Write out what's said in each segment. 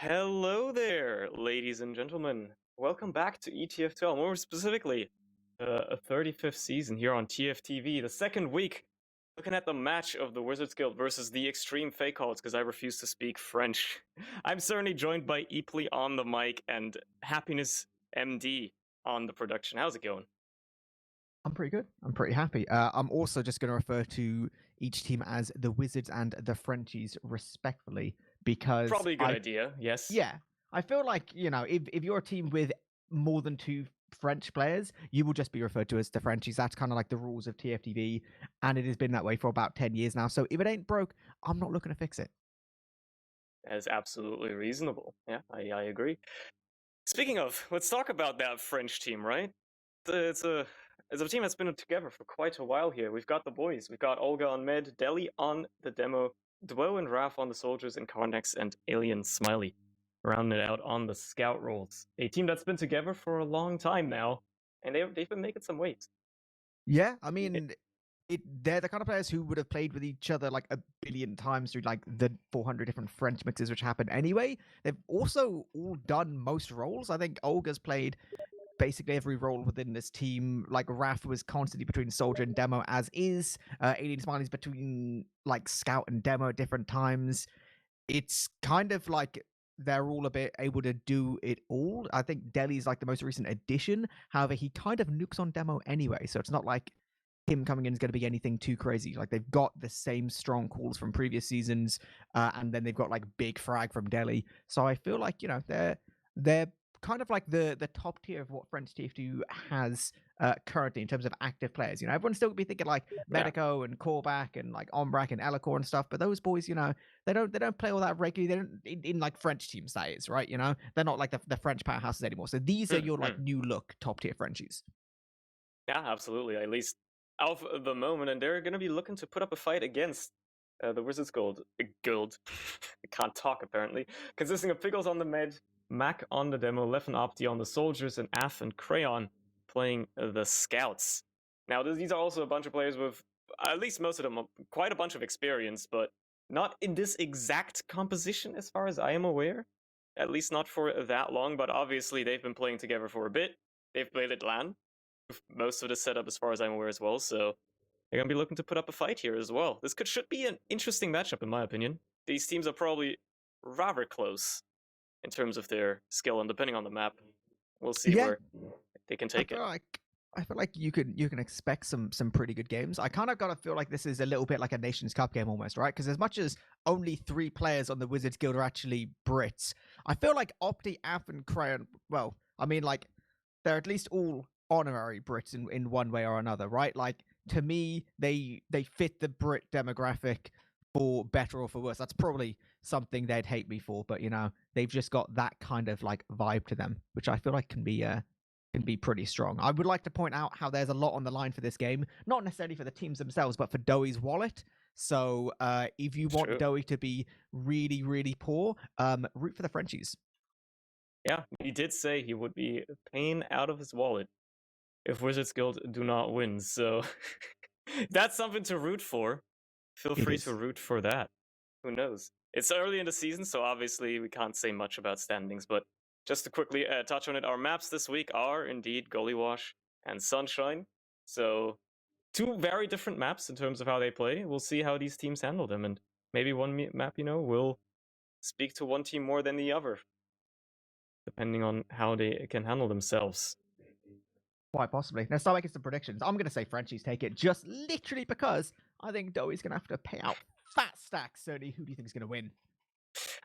Hello there, ladies and gentlemen. Welcome back to ETF2L, more specifically, a 35th season here on TFTV, the second week, looking at the match of the Wizards Guild versus the Extreme Fakecallers, because I refuse to speak French. I'm Surny, joined by eepily on the mic and Happiness MD on the production. How's it going? I'm pretty good. I'm pretty happy. I'm also just going to refer to each team as the Wizards and the Frenchies, respectfully, because Probably a good idea, yes. yeah, I feel like if you're a team with more than two French players, you will just be referred to as the Frenchies. That's kind of like the rules of TFTV, and it has been that way for about 10 years now. So if it ain't broke, I'm not looking to fix it. That is absolutely reasonable. Yeah, I agree. Speaking of, let's talk about that French team, right? It's a team that's been together for quite a while here. We've got the boys. We've got Olga on med, Deli on the demo, Dwo and Raph on the soldiers, and Carnex and Alien Smiley rounded out on the scout roles. A team that's been together for a long time now, and they've been making some weight. Yeah, I mean, they're the kind of players who would have played with each other like a billion times through like the 400 different French mixes which happen anyway. They've also all done most roles. I think Olga's played basically every role within this team. Like Raph was constantly between soldier and demo as is. Alien Smiley's between like scout and demo at different times. It's kind of like they're all a bit able to do it all. I think Deli's like the most recent addition. However, he kind of nukes on demo anyway, so it's not like him coming in is going to be anything too crazy. Like they've got the same strong calls from previous seasons, and then they've got like big frag from Delhi. So I feel like they're kind of like the top tier of what French TF2 has currently in terms of active players. Everyone's still be thinking like Medico and Korbak and like Ombrak and Elikor and stuff, but those boys, they don't play all that regularly. They don't in like French teams, that is, right? They're not like the French powerhouses anymore. So these are your like new look top tier Frenchies. Yeah, absolutely. At least out of the moment, and they're going to be looking to put up a fight against the Wizards Guild. I can't talk apparently. Consisting of Pickles on the med, Mac on the demo, Lef and Opti on the soldiers, and Af and Crayon playing the scouts. Now, these are also a bunch of players with, at least most of them, quite a bunch of experience, but not in this exact composition as far as I am aware. At least not for that long, but obviously they've been playing together for a bit. They've played at LAN, most of the setup as far as I'm aware as well, so they're going to be looking to put up a fight here as well. This should be an interesting matchup in my opinion. These teams are probably rather close in terms of their skill, and depending on the map, we'll see where they can take it. I feel like you can expect some pretty good games. I kind of gotta feel like this is a little bit like a Nations Cup game almost, right? Because as much as only 3 players on the Wizards Guild are actually Brits, I feel like Opti, Af, and Crayon, well, I mean, like, they're at least all honorary Brits in one way or another, right? Like, to me, they fit the Brit demographic for better or for worse. That's probably something they'd hate me for, but they've just got that kind of like vibe to them, which I feel like can be pretty strong. I would like to point out how there's a lot on the line for this game, not necessarily for the teams themselves, but for Doey's wallet. So if you want Doey to be really, really poor, root for the Frenchies. Yeah, he did say he would be paying out of his wallet if Wizards Guild do not win, so that's something to root for. Feel free to root for that. Who knows? It's early in the season, so obviously we can't say much about standings, but just to quickly touch on it, our maps this week are indeed Gully Wash and Sunshine. So 2 very different maps in terms of how they play. We'll see how these teams handle them, and maybe one map, will speak to one team more than the other, depending on how they can handle themselves. Quite possibly. Now, start making some predictions. I'm going to say Frenchies take it, just literally because I think Doey's going to have to pay out fat stacks. Surny, who do you think is going to win?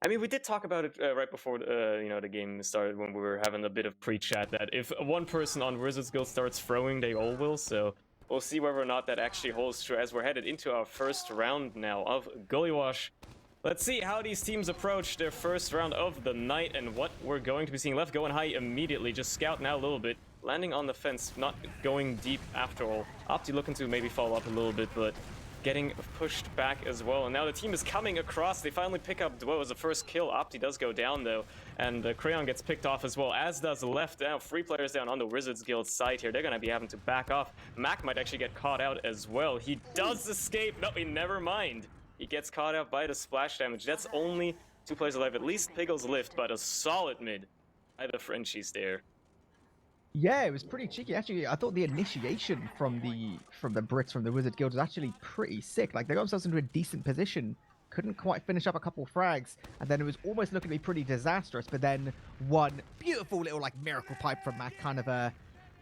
I mean, we did talk about it right before the game started, when we were having a bit of pre-chat, that if one person on Wizards Guild starts throwing, they all will. So we'll see whether or not that actually holds true as we're headed into our first round now of Gully Wash. Let's see how these teams approach their first round of the night and what we're going to be seeing. Left going high immediately, just scout now a little bit, landing on the fence, not going deep after all. Opti looking to maybe follow up a little bit, but getting pushed back as well. And now the team is coming across. They finally pick up Dwo as the first kill. Opti does go down though, and Crayon gets picked off as well, as does Left. Now 3 players down on the Wizards Guild side here. They're gonna be having to back off. Mac might actually get caught out as well. He does escape. No, never mind. He gets caught out by the splash damage. That's only 2 players alive. At least Piggles lift, but a solid mid by the Frenchies there. Yeah, it was pretty cheeky. Actually, I thought the initiation from the Brits from the Wizard Guild was actually pretty sick. Like they got themselves into a decent position, couldn't quite finish up a couple frags, and then it was almost looking to be pretty disastrous. But then one beautiful little like miracle pipe from that kind of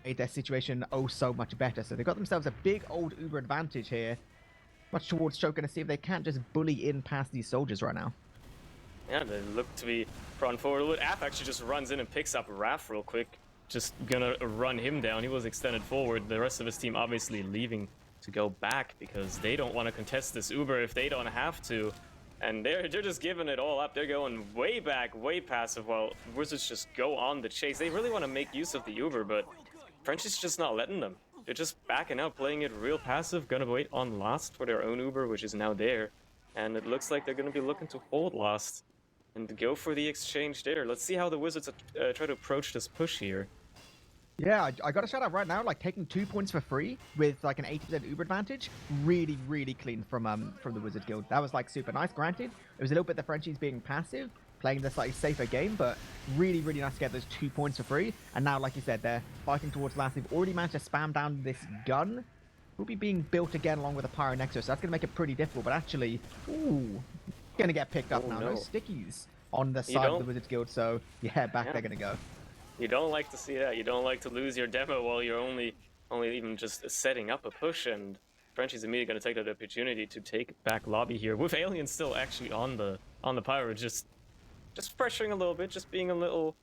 made their situation oh so much better. So they got themselves a big old Uber advantage here. Much towards choking to see if they can't just bully in past these soldiers right now. Yeah, they look to be run forward. App actually just runs in and picks up Raph real quick. Just gonna run him down. He was extended forward. The rest of his team obviously leaving to go back because they don't want to contest this Uber if they don't have to. And they're just giving it all up. They're going way back, way passive while Wizards just go on the chase. They really want to make use of the Uber, but French is just not letting them. They're just backing out, playing it real passive, gonna wait on last for their own Uber, which is now there. And it looks like they're gonna be looking to hold last and go for the exchange there. Let's see how the Wizards try to approach this push here. Yeah, I got to shout out right now, like taking 2 points for free with like an 80% Uber advantage, really, really clean from the Wizard Guild. That was like super nice. Granted, it was a little bit the Frenchies being passive, playing the slightly safer game, but really, really nice to get those 2 points for free. And now, like you said, they're fighting towards last. They've already managed to spam down this gun. Will be being built again along with a Pyro Nexus, so that's going to make it pretty difficult. But actually, ooh, going to get picked up now. No stickies on the side of the Wizards Guild, so yeah, back they're going to go. You don't like to see that. You don't like to lose your demo while you're only even just setting up a push, and Frenchie's immediately going to take that opportunity to take back lobby here with Alien still actually on the Pyro, just pressuring a little bit, just being a little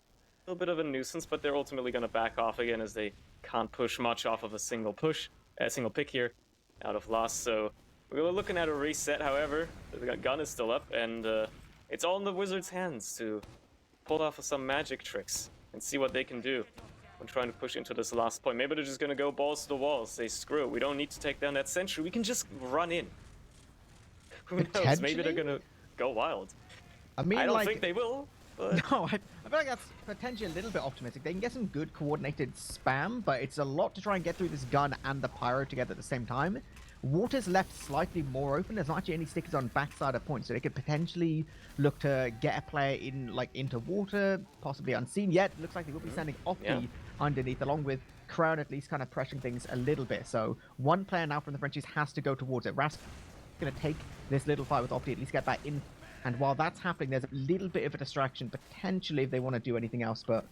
bit of a nuisance, but they're ultimately going to back off again as they can't push much off of a single pick here out of loss. So we're looking at a reset. However, the gun is still up, and it's all in the Wizards' hands to pull off some magic tricks and see what they can do when trying to push into this last point. Maybe they're just going to go balls to the wall, say, screw it, we don't need to take down that sentry, we can just run in. Who knows, maybe they're going to go wild. I mean, I don't think they will, but... No, I feel like that's potentially a little bit optimistic. They can get some good coordinated spam, but it's a lot to try and get through this gun and the Pyro together at the same time. Water's left slightly more open. There's not actually any stickers on backside of points, so they could potentially look to get a player in, like, into water, possibly unseen. Yet looks like they will be sending Opti underneath, along with Crown at least kind of pressuring things a little bit. So one player now from the Frenchies has to go towards it. Rask going to take this little fight with Opti, at least get that in. And while that's happening, there's a little bit of a distraction potentially if they want to do anything else. But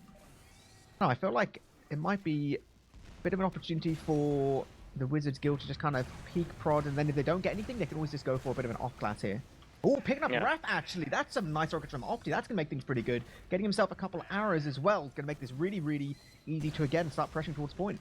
no, I feel like it might be a bit of an opportunity for the Wizards Guild to just kind of peek prod, and then if they don't get anything, they can always just go for a bit of an off class here. Oh, picking up Raph, actually. That's some nice rockets from Opti. That's going to make things pretty good. Getting himself a couple of arrows as well. Going to make this really, really easy to, again, start pressuring towards point.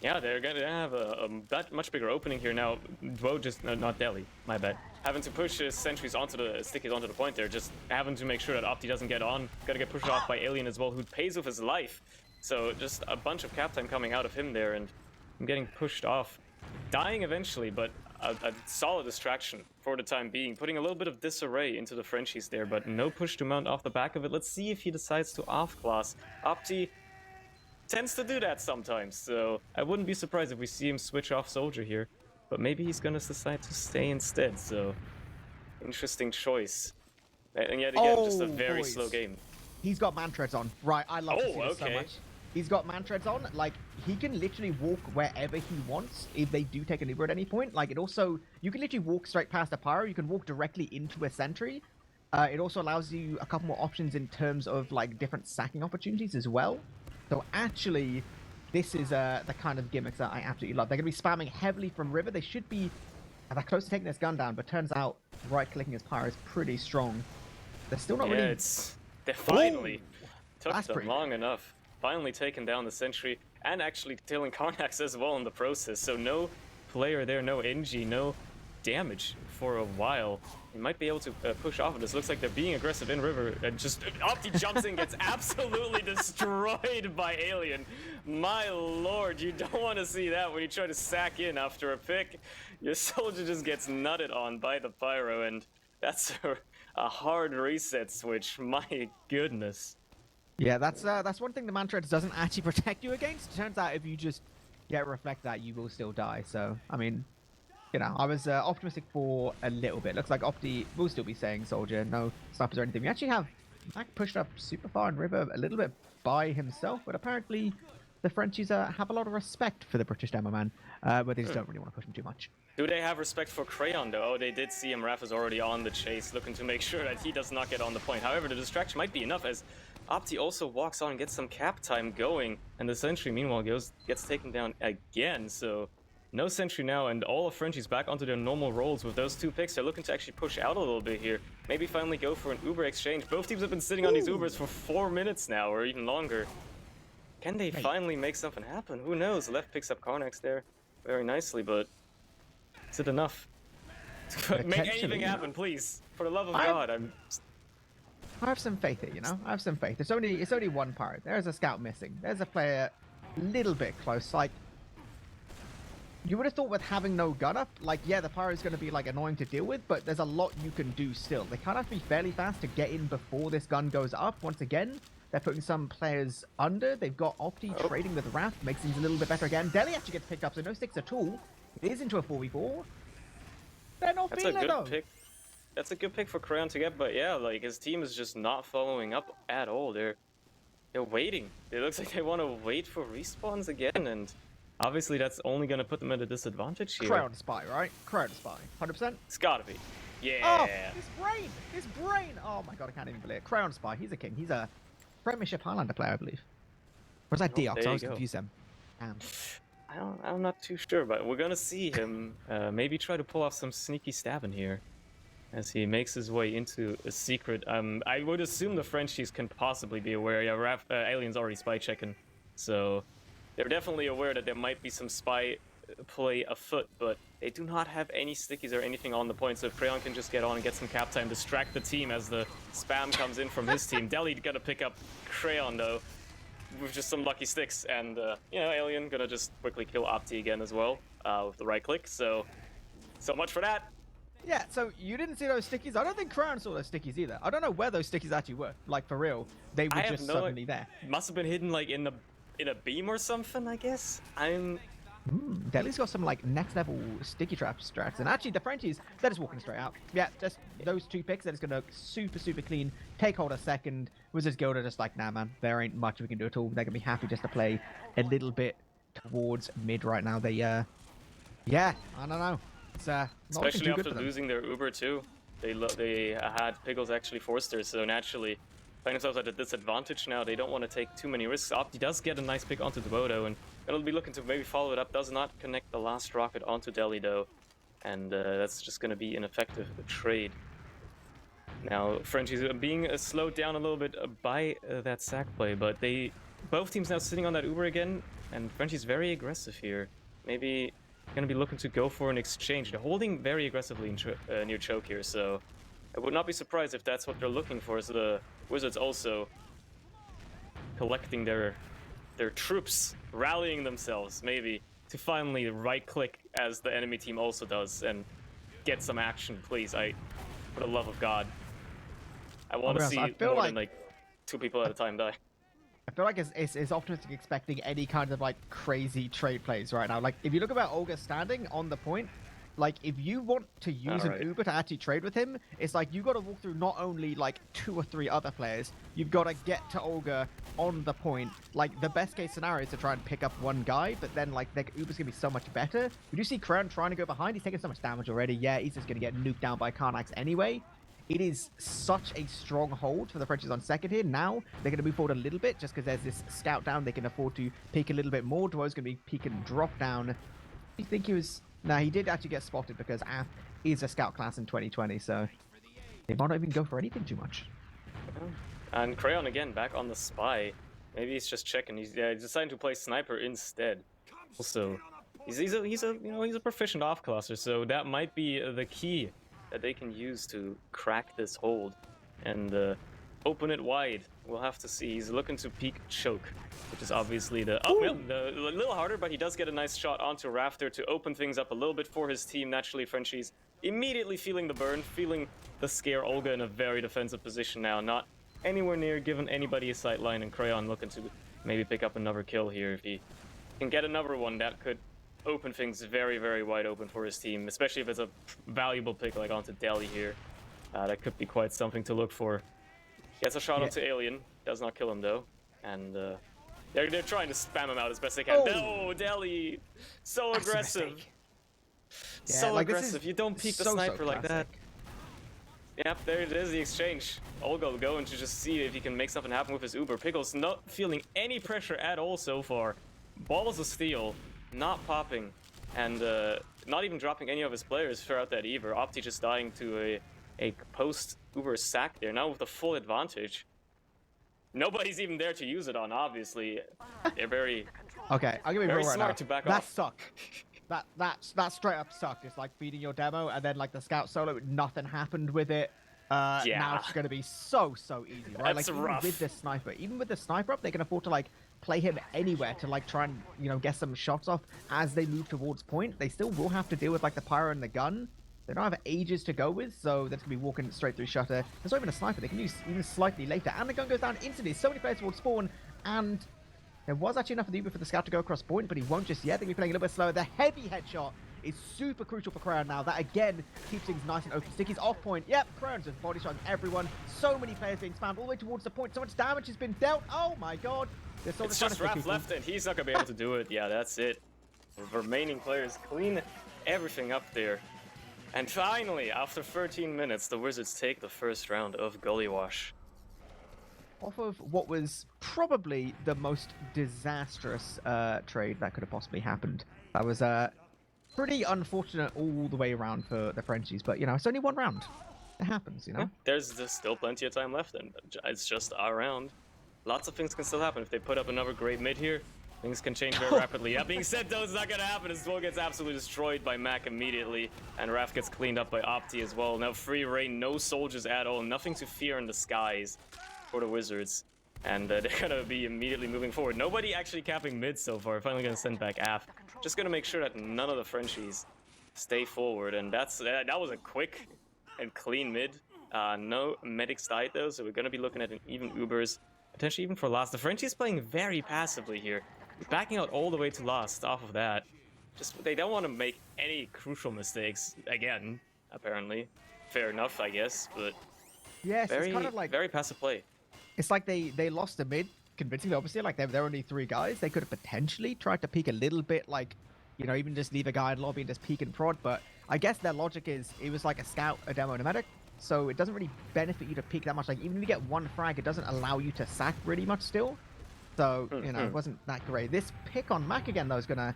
Yeah, they're going to have a much bigger opening here now. Dwo just, not Delhi, my bad. Having to push his sentries onto the stickies onto the point there. Just having to make sure that Opti doesn't get on. Got to get pushed off by Alien as well, who pays with his life. So just a bunch of cap time coming out of him there, and I'm getting pushed off. Dying eventually, but a solid distraction for the time being. Putting a little bit of disarray into the Frenchies there, but no push to mount off the back of it. Let's see if he decides to off-class. Opti tends to do that sometimes, so I wouldn't be surprised if we see him switch off Soldier here. But maybe he's gonna decide to stay instead, so interesting choice. And yet again, just a very slow game. He's got man treads on. Right, I love to see this so much. He's got man treads on. Like, he can literally walk wherever he wants if they do take an Uber at any point. Like, it also, you can literally walk straight past a Pyro. You can walk directly into a sentry. It also allows you a couple more options in terms of, like, different sacking opportunities as well. So actually, this is the kind of gimmicks that I absolutely love. They're going to be spamming heavily from River. They should be that close to taking this gun down, but turns out right-clicking his Pyro is pretty strong. They're still not really... They finally took them long enough. Finally taken down the sentry, and actually killing Karnax as well in the process. So no player there, no NG, no damage for a while. He might be able to push off of this. Looks like they're being aggressive in River, and just Opti jumps in, gets absolutely destroyed by Alien. My lord, you don't want to see that when you try to sack in after a pick. Your soldier just gets nutted on by the Pyro, and that's a hard reset switch. My goodness. Yeah, that's one thing the man treads doesn't actually protect you against. Turns out if you just get reflect that, you will still die. So, I mean, You know, I was optimistic for a little bit. Looks like Opti will still be saying soldier, no snipers or anything. We actually have Mac pushed up super far in river a little bit by himself, but apparently the Frenchies have a lot of respect for the British demo man, but they just don't really want to push him too much. Do they have respect for Crayon though? Oh, they did see him. Raph is already on the chase, looking to make sure that he does not get on the point. However, the distraction might be enough as Opti also walks on and gets some cap time going, and the sentry meanwhile gets taken down again. So no sentry now, and all of Frenchies back onto their normal roles with those 2 picks. They're looking to actually push out a little bit here. Maybe finally go for an Uber exchange. Both teams have been sitting on these Ubers for 4 minutes now, or even longer. Can they finally make something happen? Who knows? Left picks up Carnax there very nicely, but is it enough? Make anything happen, please. For the love of God, I have some faith here, you know? I have some faith. It's only one pirate. There's a scout missing. There's a player a little bit close. Like, you would have thought with having no gun up, like, yeah, the pirate's going to be, like, annoying to deal with, but there's a lot you can do still. They kind of have to be fairly fast to get in before this gun goes up. Once again, they're putting some players under. They've got Opti trading with Raph, makes things a little bit better again. Deli actually gets picked up, so no sticks at all. It is into a 4v4. They're not feeling it, though. Pick. That's a good pick for Crayon to get, but yeah, like, his team is just not following up at all. They're waiting. It looks like they want to wait for respawns again, and obviously that's only going to put them at a disadvantage here. Crayon Spy, right? Crayon Spy. 100%? It's gotta be. Yeah. Oh, his brain! His brain! Oh my god, I can't even believe it. Crayon Spy, he's a king. He's a Premiership Highlander player, I believe. Or is that Deox? I was confused them. I'm not too sure, but we're gonna see him maybe try to pull off some sneaky stabbing here as he makes his way into a secret. I would assume the Frenchies can possibly be aware. Yeah, Alien's already spy checking, so they're definitely aware that there might be some spy play afoot, but they do not have any stickies or anything on the point, so if Crayon can just get on and get some cap time, distract the team as the spam comes in from his team. Deli gonna pick up Crayon though with just some lucky sticks, and you know, Alien gonna just quickly kill Opti again as well with the right click. So much for that. Yeah, so you didn't see those stickies? I don't think Crayon saw those stickies either. I don't know where those stickies actually were. Like, for real, they were just suddenly there. Must have been hidden like in a beam or something, I guess. Deli's got some like next level sticky trap strats, and actually the Frenchies, they're just walking straight out. Yeah, just those 2 picks, they're just gonna super clean, take hold a second. Wizards Guild are just like, nah man, there ain't much we can do at all. They're gonna be happy just to play a little bit towards mid right now. They yeah, I don't know. It's especially after losing their Uber too. They had Pickles actually forced her, so naturally find themselves at a disadvantage now. They don't want to take too many risks. Opti does get a nice pick onto Devoto, and it'll be looking to maybe follow it up. Does not connect the last rocket onto Deli though, and that's just going to be ineffective trade. Now Frenchies are being slowed down a little bit by that sack play, but both teams now sitting on that Uber again, and Frenchies very aggressive here. Maybe going to be looking to go for an exchange. They're holding very aggressively near choke here, so I would not be surprised if that's what they're looking for. So the Wizards also collecting their troops, rallying themselves maybe to finally right-click as the enemy team also does and get some action, please. For the love of God, I want to see more than like 2 people at a time die. I feel like it's optimistic expecting any kind of like crazy trade plays right now. Like if you look about Olga standing on the point, like if you want to use an Uber to actually trade with him, it's like you got to walk through not only like 2 or 3 other players, you've got to get to Olga on the point. Like the best case scenario is to try and pick up one guy, but then like their Uber's gonna be so much better. We do see Crown trying to go behind. He's taking so much damage already. Yeah, he's just gonna get nuked down by Carnax anyway. It is such a strong hold for the Frenchies on second here. Now they're going to move forward a little bit just because there's this scout down. They can afford to peek a little bit more. Dwo's going to be peek and drop down. Do you think he was... No, he did actually get spotted because AF is a scout class in 2020, so they might not even go for anything too much. And Crayon again back on the spy. Maybe he's just checking. He's deciding to play sniper instead. Also, he's a proficient off-classer, so that might be the key that they can use to crack this hold and open it wide. We'll have to see. He's looking to peek choke, which is obviously a little harder, but he does get a nice shot onto Rafter to open things up a little bit for his team. Naturally, Frenchies immediately feeling the burn, feeling the scare. Olga in a very defensive position now, not anywhere near giving anybody a sight line, and Crayon looking to maybe pick up another kill here. If he can get another one, that could open things very, very wide open for his team, especially if it's a valuable pick like onto Delhi here. That could be quite something to look for. Gets a shot onto Alien, does not kill him though, and they're trying to spam him out as best they can. Oh, Delhi, so aggressive, so like, aggressive. You don't peek the sniper like that. Yep, there it is, the exchange. Olga going to just see if he can make something happen with his Uber. Pickles not feeling any pressure at all so far. Balls of steel, not popping, and not even dropping any of his players throughout that either. Opti just dying to a post Uber sack there, now with the full advantage. Nobody's even there to use it on, obviously. They're very okay, I'll give you very right smart now. to back that off. Sucked. That straight up sucked. It's like feeding your demo, and then like the scout solo, nothing happened with it. Now it's going to be so easy, right? That's like rough. Even with the sniper up, they can afford to like play him anywhere to like try and, you know, get some shots off as they move towards point. They still will have to deal with like the pyro and the gun. They don't have ages to go with, so that's going to be walking straight through shutter. There's not even a sniper they can use even slightly later, and the gun goes down instantly. So many players towards spawn, and there was actually enough of the Uber for the scout to go across point, but he won't just yet. They're going to be playing a little bit slower. The heavy headshot is super crucial for Crown now. That again keeps things nice and open. Sticky's off point. Yep, Crown's just body shotting everyone. So many players being spammed all the way towards the point. So much damage has been dealt. Oh my god. It's just Raph left and he's not going to be able to do it. Yeah, that's it. The remaining players clean everything up there. And finally, after 13 minutes, the Wizards take the first round of Gully Wash. Off of what was probably the most disastrous trade that could have possibly happened. That was pretty unfortunate all the way around for the Frenchies, but you know, it's only one round. It happens, you know? Yeah, there's still plenty of time left, and it's just our round. Lots of things can still happen. If they put up another great mid here, things can change very rapidly. That being said, though, it's not going to happen. As Duel gets absolutely destroyed by Mac immediately, and Raph gets cleaned up by Opti as well. Now free reign, no soldiers at all, nothing to fear in the skies for the Wizards. And they're going to be immediately moving forward. Nobody actually capping mid so far. Finally going to send back Af. Just going to make sure that none of the Frenchies stay forward. And that was a quick and clean mid. No medics died, though, so we're going to be looking at an even Ubers. Potentially even for last. The Frenchies playing very passively here. Backing out all the way to last off of that. Just they don't want to make any crucial mistakes again, apparently. Fair enough, I guess, but yes, it's kind of like very passive play. It's like they lost a mid convincingly, obviously. Like, there were only 3 guys. They could have potentially tried to peek a little bit, like, you know, even just leave a guy in lobby and just peek and prod. But I guess their logic is it was like a scout, a demo, and a medic. So it doesn't really benefit you to peek that much. Like, even if you get 1 frag, it doesn't allow you to sack really much still. So, you know, it wasn't that great. This pick on Mac again, though, is going to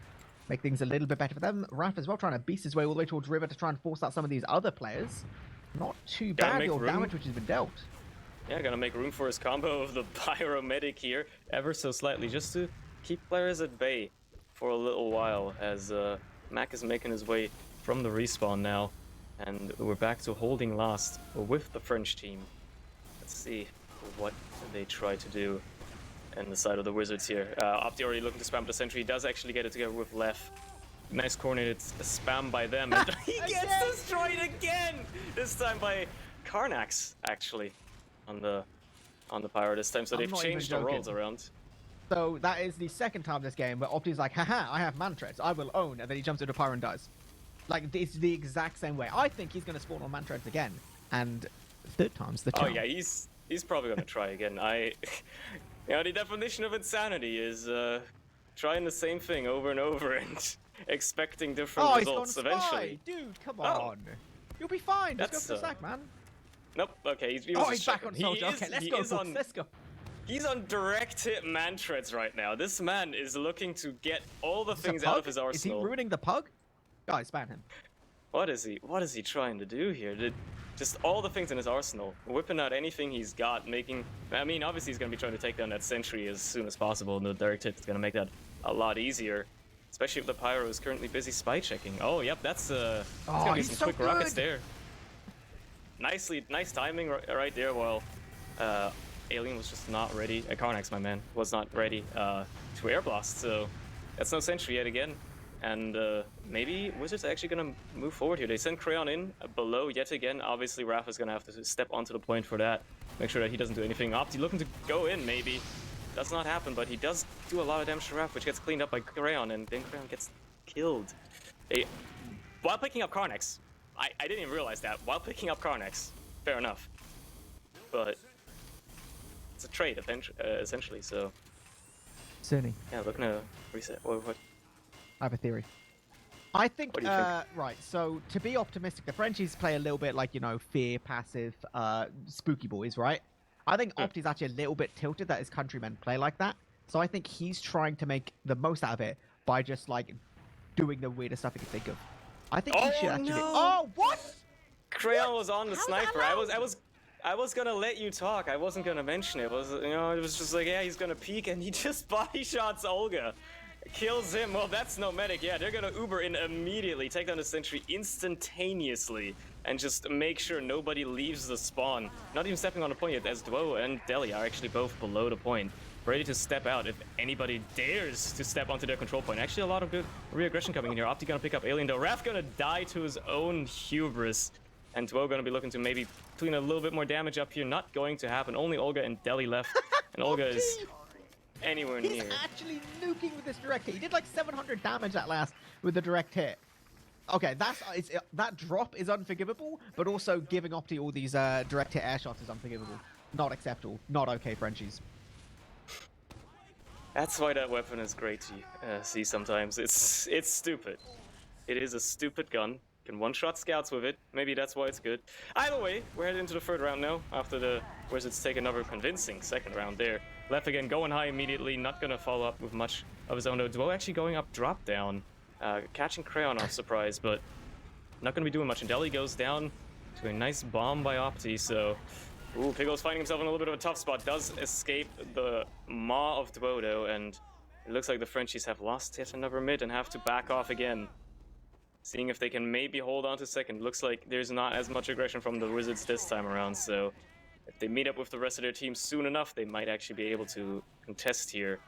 make things a little bit better for them. Raph as well, trying to beast his way all the way towards River to try and force out some of these other players. Not too bad, the damage which has been dealt. Yeah, gonna make room for his combo of the Pyromedic here, ever so slightly, just to keep players at bay for a little while, as Mac is making his way from the respawn now. And we're back to holding last with the French team. Let's see what they try to do on the side of the Wizards here. Opti already looking to spam the sentry. He does actually get it together with Lef. Nice coordinated spam by them. And he gets destroyed again! This time by Karnax, actually, on the Pyro this time. So they've changed the roles around. So that is the second time this game where Opti's like, haha, I have Mantreads, I will own, and then he jumps into Pyro and dies. Like, it's the exact same way. I think he's going to spawn on Mantreads again, and third time's the charm. Oh yeah, he's probably going to try again. You know, the definition of insanity is trying the same thing over and over and expecting different results eventually. Dude, come on. You'll be fine. Just go for the sack, man. Nope, okay, he's back on soldier. Okay, let's go. He's on direct hit Mantreads right now. This man is looking to get all the things out of his arsenal. Is he ruining the pug? Guys, ban him. What is he trying to do here? Just all the things in his arsenal, whipping out anything he's got, I mean, obviously he's going to be trying to take down that sentry as soon as possible, and the direct hit is going to make that a lot easier. Especially if the Pyro is currently busy spy checking. Oh, yep, that's going to be some quick rockets there. Nice timing right there, while Alien was just not ready. Karnax, my man, was not ready to air blast, so that's no sentry yet again. And maybe Wizards are actually going to move forward here. They send Crayon in below yet again. Obviously, Raph is going to have to step onto the point for that. Make sure that he doesn't do anything. Opti looking to go in, maybe. Does not happen, but he does do a lot of damage to Raph, which gets cleaned up by Crayon, and then Crayon gets killed. While picking up Karnex. I didn't even realize that. While picking up Karnex. Fair enough. But it's a trade, essentially, so... Surny, Yeah, looking to reset. What? I have a theory. I think, What do you think? right, so to be optimistic, the Frenchies play a little bit like, you know, fear, passive, spooky boys, right? I think Opti's actually a little bit tilted that his countrymen play like that. So I think he's trying to make the most out of it by just, like, doing the weirdest stuff he can think of. I think he should actually... No! Oh, what? Crayon was on the How's sniper. that I was gonna let you talk. I wasn't gonna mention it. It was just like, yeah, he's gonna peek, and he just body shots Olga. Kills him. Well, that's no medic. Yeah, they're gonna Uber in immediately, take down the sentry instantaneously, and just make sure nobody leaves the spawn. Not even stepping on the point yet, as Duo and Deli are actually both below the point, ready to step out if anybody dares to step onto their control point. Actually, a lot of good re-aggression coming in here. Opti gonna pick up Alien, though. Raph gonna die to his own hubris, and Duo gonna be looking to maybe clean a little bit more damage up here. Not going to happen. Only Olga and Deli left, and Olga is anywhere He's near. actually nuking with this direct hit. He did like 700 damage that last with the direct hit. Okay, that drop is unforgivable, but also giving Opti all these direct hit air shots is unforgivable. Not acceptable. Not okay, Frenchies. That's why that weapon is great to see sometimes. It's stupid. It is a stupid gun. You can one-shot scouts with it. Maybe that's why it's good. Either way, we're headed into the third round now, after the Wizards take another convincing second round there. Left again, going high immediately, not gonna follow up with much of his own. Duo actually going up drop down. Catching Crayon off surprise, but not gonna be doing much. And Deli goes down to a nice bomb by Opti, so... Ooh, Piggle's finding himself in a little bit of a tough spot. Does escape the maw of Duodo, and it looks like the Frenchies have lost yet another mid and have to back off again. Seeing if they can maybe hold on to second. Looks like there's not as much aggression from the Wizards this time around, so if they meet up with the rest of their team soon enough, they might actually be able to contest here.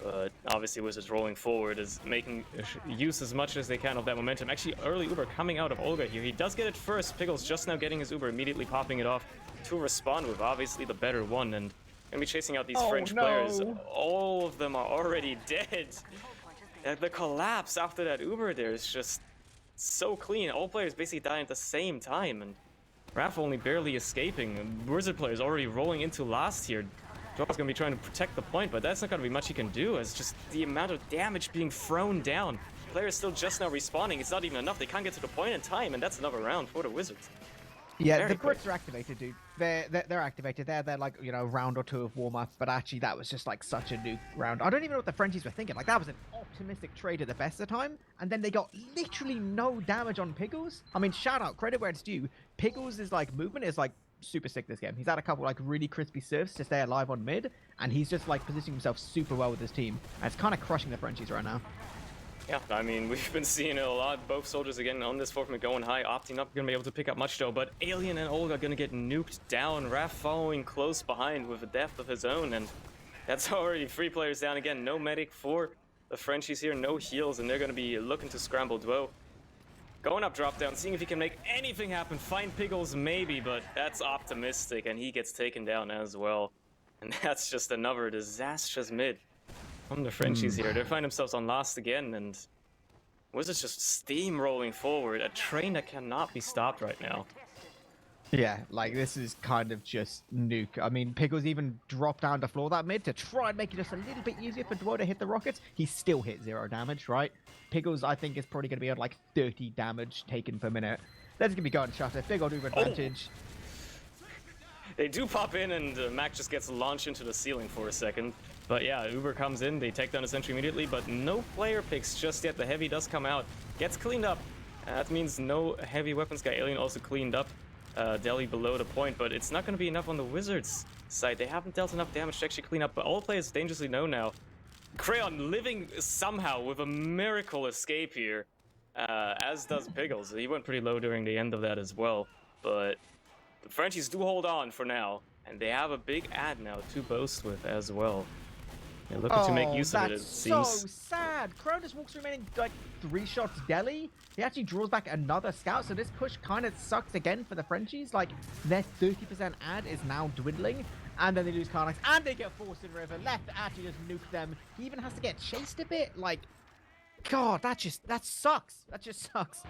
But obviously Wizards rolling forward is making use as much as they can of that momentum. Actually, early Uber coming out of Olga here. He does get it first. Piggle's just now getting his Uber, immediately popping it off to respond with obviously the better one, and gonna be chasing out these French players. All of them are already dead. The collapse after that Uber there is just so clean. All players basically dying at the same time, and Raph only barely escaping. And Wizard players already rolling into last here. Drop's gonna be trying to protect the point, but that's not gonna be much he can do, as just the amount of damage being thrown down. Players still just now respawning. It's not even enough. They can't get to the point in time, and that's another round for the Wizards. Yeah, Very the Brits are activated, dude. They're activated. They're like, you know, round or two of warm-up, but actually that was just like such a nuke round. I don't even know what the Frenchies were thinking. Like, that was an optimistic trade at the best of time, and then they got literally no damage on Piggles. I mean, shout out, credit where it's due. Piggles' like movement is like super sick this game. He's had a couple like really crispy surfs to stay alive on mid, and he's just like positioning himself super well with his team. And it's kind of crushing the Frenchies right now. Yeah, I mean, we've been seeing it a lot. Both soldiers again on this fourth mid going high. Opti not gonna be able to pick up much though, but Alien and Olga gonna get nuked down. Raph following close behind with a death of his own, and that's already 3 players down again. No medic for the Frenchies here, no heals, and they're gonna be looking to scramble Duo. Going up drop down, seeing if he can make anything happen. Find Piggles maybe, but that's optimistic, and he gets taken down as well. And that's just another disastrous mid from the Frenchies here. They find themselves on last again, and Wizards just steamrolling forward. A train that cannot be stopped right now. Yeah, like this is kind of just nuke. I mean, Piggles even dropped down to floor that mid to try and make it just a little bit easier for Duo to hit the rockets. He still hit 0 damage, right? Piggles, I think, is probably going to be at like 30 damage taken per minute. That's going to be going shutter. Big old Uber advantage. They do pop in, and Mac just gets launched into the ceiling for a second. But yeah, Uber comes in, they take down the sentry immediately, but no player picks just yet. The heavy does come out, gets cleaned up. That means no heavy weapons guy. Alien also cleaned up. Deli below the point, but it's not going to be enough on the Wizards side. They haven't dealt enough damage to actually clean up, but all players dangerously know now. Crayon living somehow with a miracle escape here, as does Piggles. He went pretty low during the end of that as well, but the Frenchies do hold on for now, and they have a big ad now to boast with as well. They're looking to make use of it, it seems. So sad. Crow just walks remaining like 3 shots Deli. He actually draws back another scout, so this push kind of sucks again for the Frenchies. Like, their 30% ad is now dwindling, and then they lose Karnax, and they get forced in river. Left actually just nuke them. He even has to get chased a bit. Like, God, that sucks. That just sucks.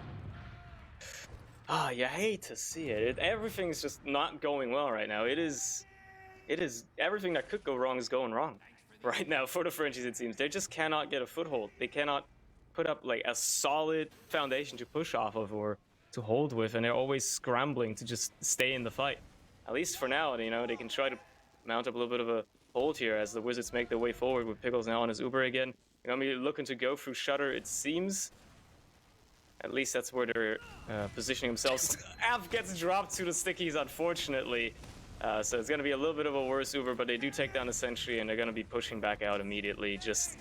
Ah, you hate to see it. Everything's just not going well right now. It is everything that could go wrong is going wrong right now for the Frenchies. It seems they just cannot get a foothold. They cannot put up like a solid foundation to push off of or to hold with, and they're always scrambling to just stay in the fight. At least for now, you know, they can try to mount up a little bit of a hold here as the Wizards make their way forward with Pickles now on his Uber again. You know, looking to go through Shutter, it seems. At least that's where they're positioning themselves. Av gets dropped to the stickies, unfortunately. So it's going to be a little bit of a worse Uber, but they do take down the sentry, and they're going to be pushing back out immediately, just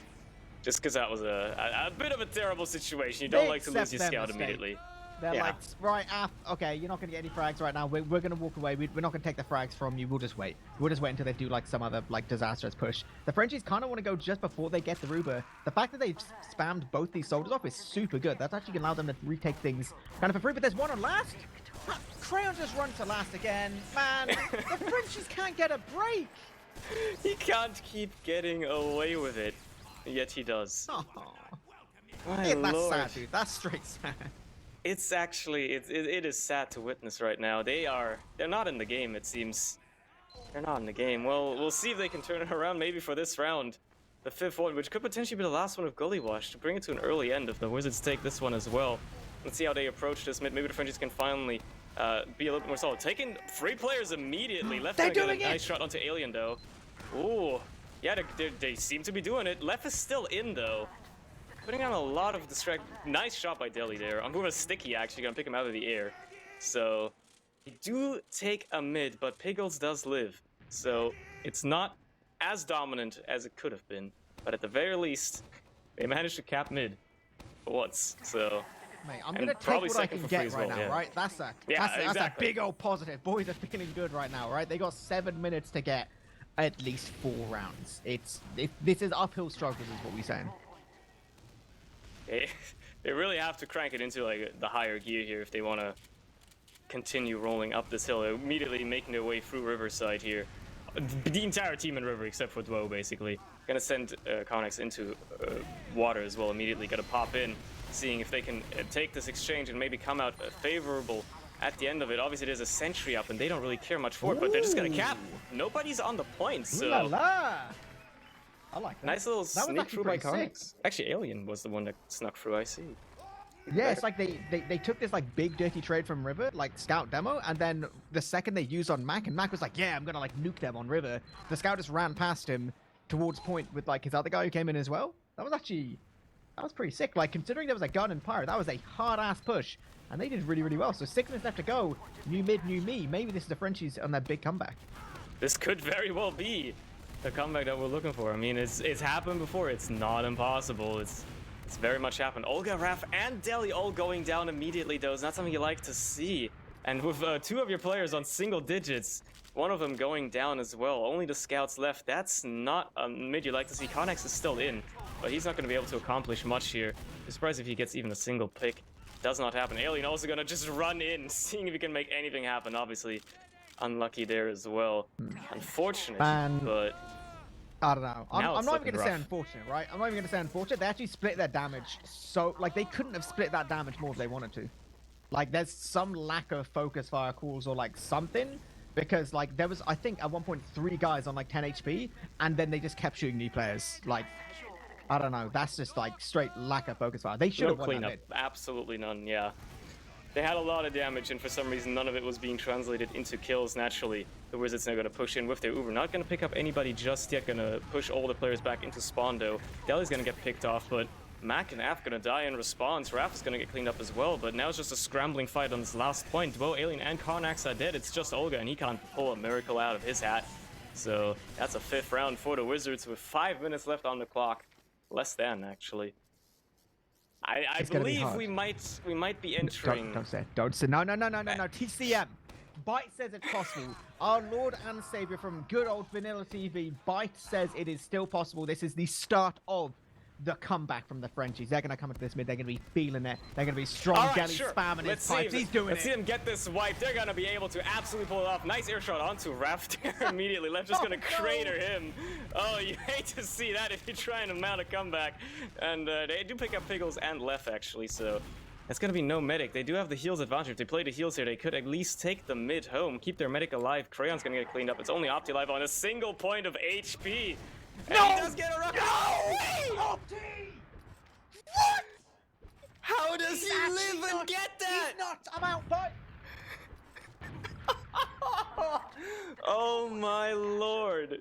because that was a bit of a terrible situation. You don't like to lose your scout immediately. They're like, right, okay, you're not going to get any frags right now. We're going to walk away. We're not going to take the frags from you. We'll just wait. We'll just wait until they do like some other like disastrous push. The Frenchies kind of want to go just before they get the Uber. The fact that they've spammed both these soldiers off is super good. That's actually going to allow them to retake things kind of for free. But there's one on last. Crayon just runs to last again. Man, the Frenchies can't get a break. He can't keep getting away with it, yet he does. Oh. My That's Lord. sad, dude. That's straight sad. It's actually, it is sad to witness right now. They're not in the game, it seems. They're not in the game. Well, we'll see if they can turn it around maybe for this round. The fifth one, which could potentially be the last one of Gully Wash, to bring it to an early end if the Wizards take this one as well. Let's see how they approach this mid. Maybe the Frenchies can finally be a little bit more solid. Taking 3 players immediately. Left gonna get a nice shot onto Alien, though. Ooh. Yeah, they seem to be doing it. Left is still in, though. Putting on a lot of distract. Nice shot by Deli there. I'm going to sticky, actually. Gonna pick him out of the air. So, they do take a mid, but Piggles does live. So, it's not as dominant as it could have been. But at the very least, they managed to cap mid for once. So, mate, I'm gonna take what I can get right now, right? That's a big old positive. Boys are feeling good right now, right? They got 7 minutes to get at least 4 rounds. This is uphill struggles, is what we're saying. They really have to crank it into like the higher gear here if they want to continue rolling up this hill. They're immediately making their way through Riverside here. The entire team in River except for Dwo, basically. Gonna send Connex into water as well immediately. Gotta pop in, seeing if they can take this exchange and maybe come out favorable at the end of it. Obviously, there's a sentry up, and they don't really care much for it, but they're just gonna cap. Nobody's on the point, so... Ooh la la. I like that. Nice little sneak through by Connex. Actually, Alien was the one that snuck through, I see. Yeah, it's like they took this like big dirty trade from River, like scout demo, and then the second they used on Mac, and Mac was like, yeah, I'm gonna like nuke them on River. The scout just ran past him towards point with like his other guy who came in as well. That was pretty sick. Like considering there was a gun and pyro, that was a hard ass push, and they did really, really well. So 6 minutes left to go. New mid, new me. Maybe this is the Frenchies on their big comeback. This could very well be the comeback that we're looking for. I mean, it's happened before. It's not impossible. It's very much happened. Olga, Raf, and Deli all going down immediately, though. It's not something you like to see. And with 2 of your players on single digits, one of them going down as well. Only the scouts left. That's not a mid you like to see. Connex is still in, but he's not going to be able to accomplish much here. I'm surprised if he gets even a single pick. Does not happen. Alien also going to just run in, seeing if he can make anything happen. Obviously, unlucky there as well. Unfortunate, but... I don't know. I'm not even going to say unfortunate, right? I'm not even going to say unfortunate. They actually split their damage. So, like, they couldn't have split that damage more if they wanted to. Like, there's some lack of focus fire calls or, like, something. Because, like, there was, I think, at one point, 3 guys on, like, 10 HP. And then they just kept shooting new players. Like, I don't know. That's just, like, straight lack of focus fire. They should have won that mid. Absolutely none, yeah. They had a lot of damage, and for some reason, none of it was being translated into kills naturally. The Wizards are going to push in with their Uber. Not going to pick up anybody just yet. Going to push all the players back into spawn, though. Deli's going to get picked off, but Mac and Af going to die in response. Raf is going to get cleaned up as well, but now it's just a scrambling fight on this last point. Dwo, Alien, and Karnax are dead. It's just Olga, and he can't pull a miracle out of his hat. So that's a 5th round for the Wizards with 5 minutes left on the clock. Less than, actually. I believe we might be entering. Don't say. No. TCM. Byte says it's possible. Our Lord and Savior from good old vanilla TV. Byte says it is still possible. This is the start of the comeback from the Frenchies. They're going to come into this mid. They're going to be feeling it. They're going to be strong. All right, Gelly sure. spamming his pipes. He's doing Let's see him get this wipe. They're going to be able to absolutely pull it off. Nice air shot onto Ref there immediately. Left just going to crater him. Oh, you hate to see that if you're trying to mount a comeback. And they do pick up Pickles and Left, actually, so it's going to be no medic. They do have the heals advantage. If they play the heals here, they could at least take the mid home, keep their medic alive. Crayon's going to get cleaned up. It's only Opti alive on a single point of HP. And he does get a rough. No way! Opti! What? How does he live and get that? He's nuts. I'm out. Bye. Oh my lord.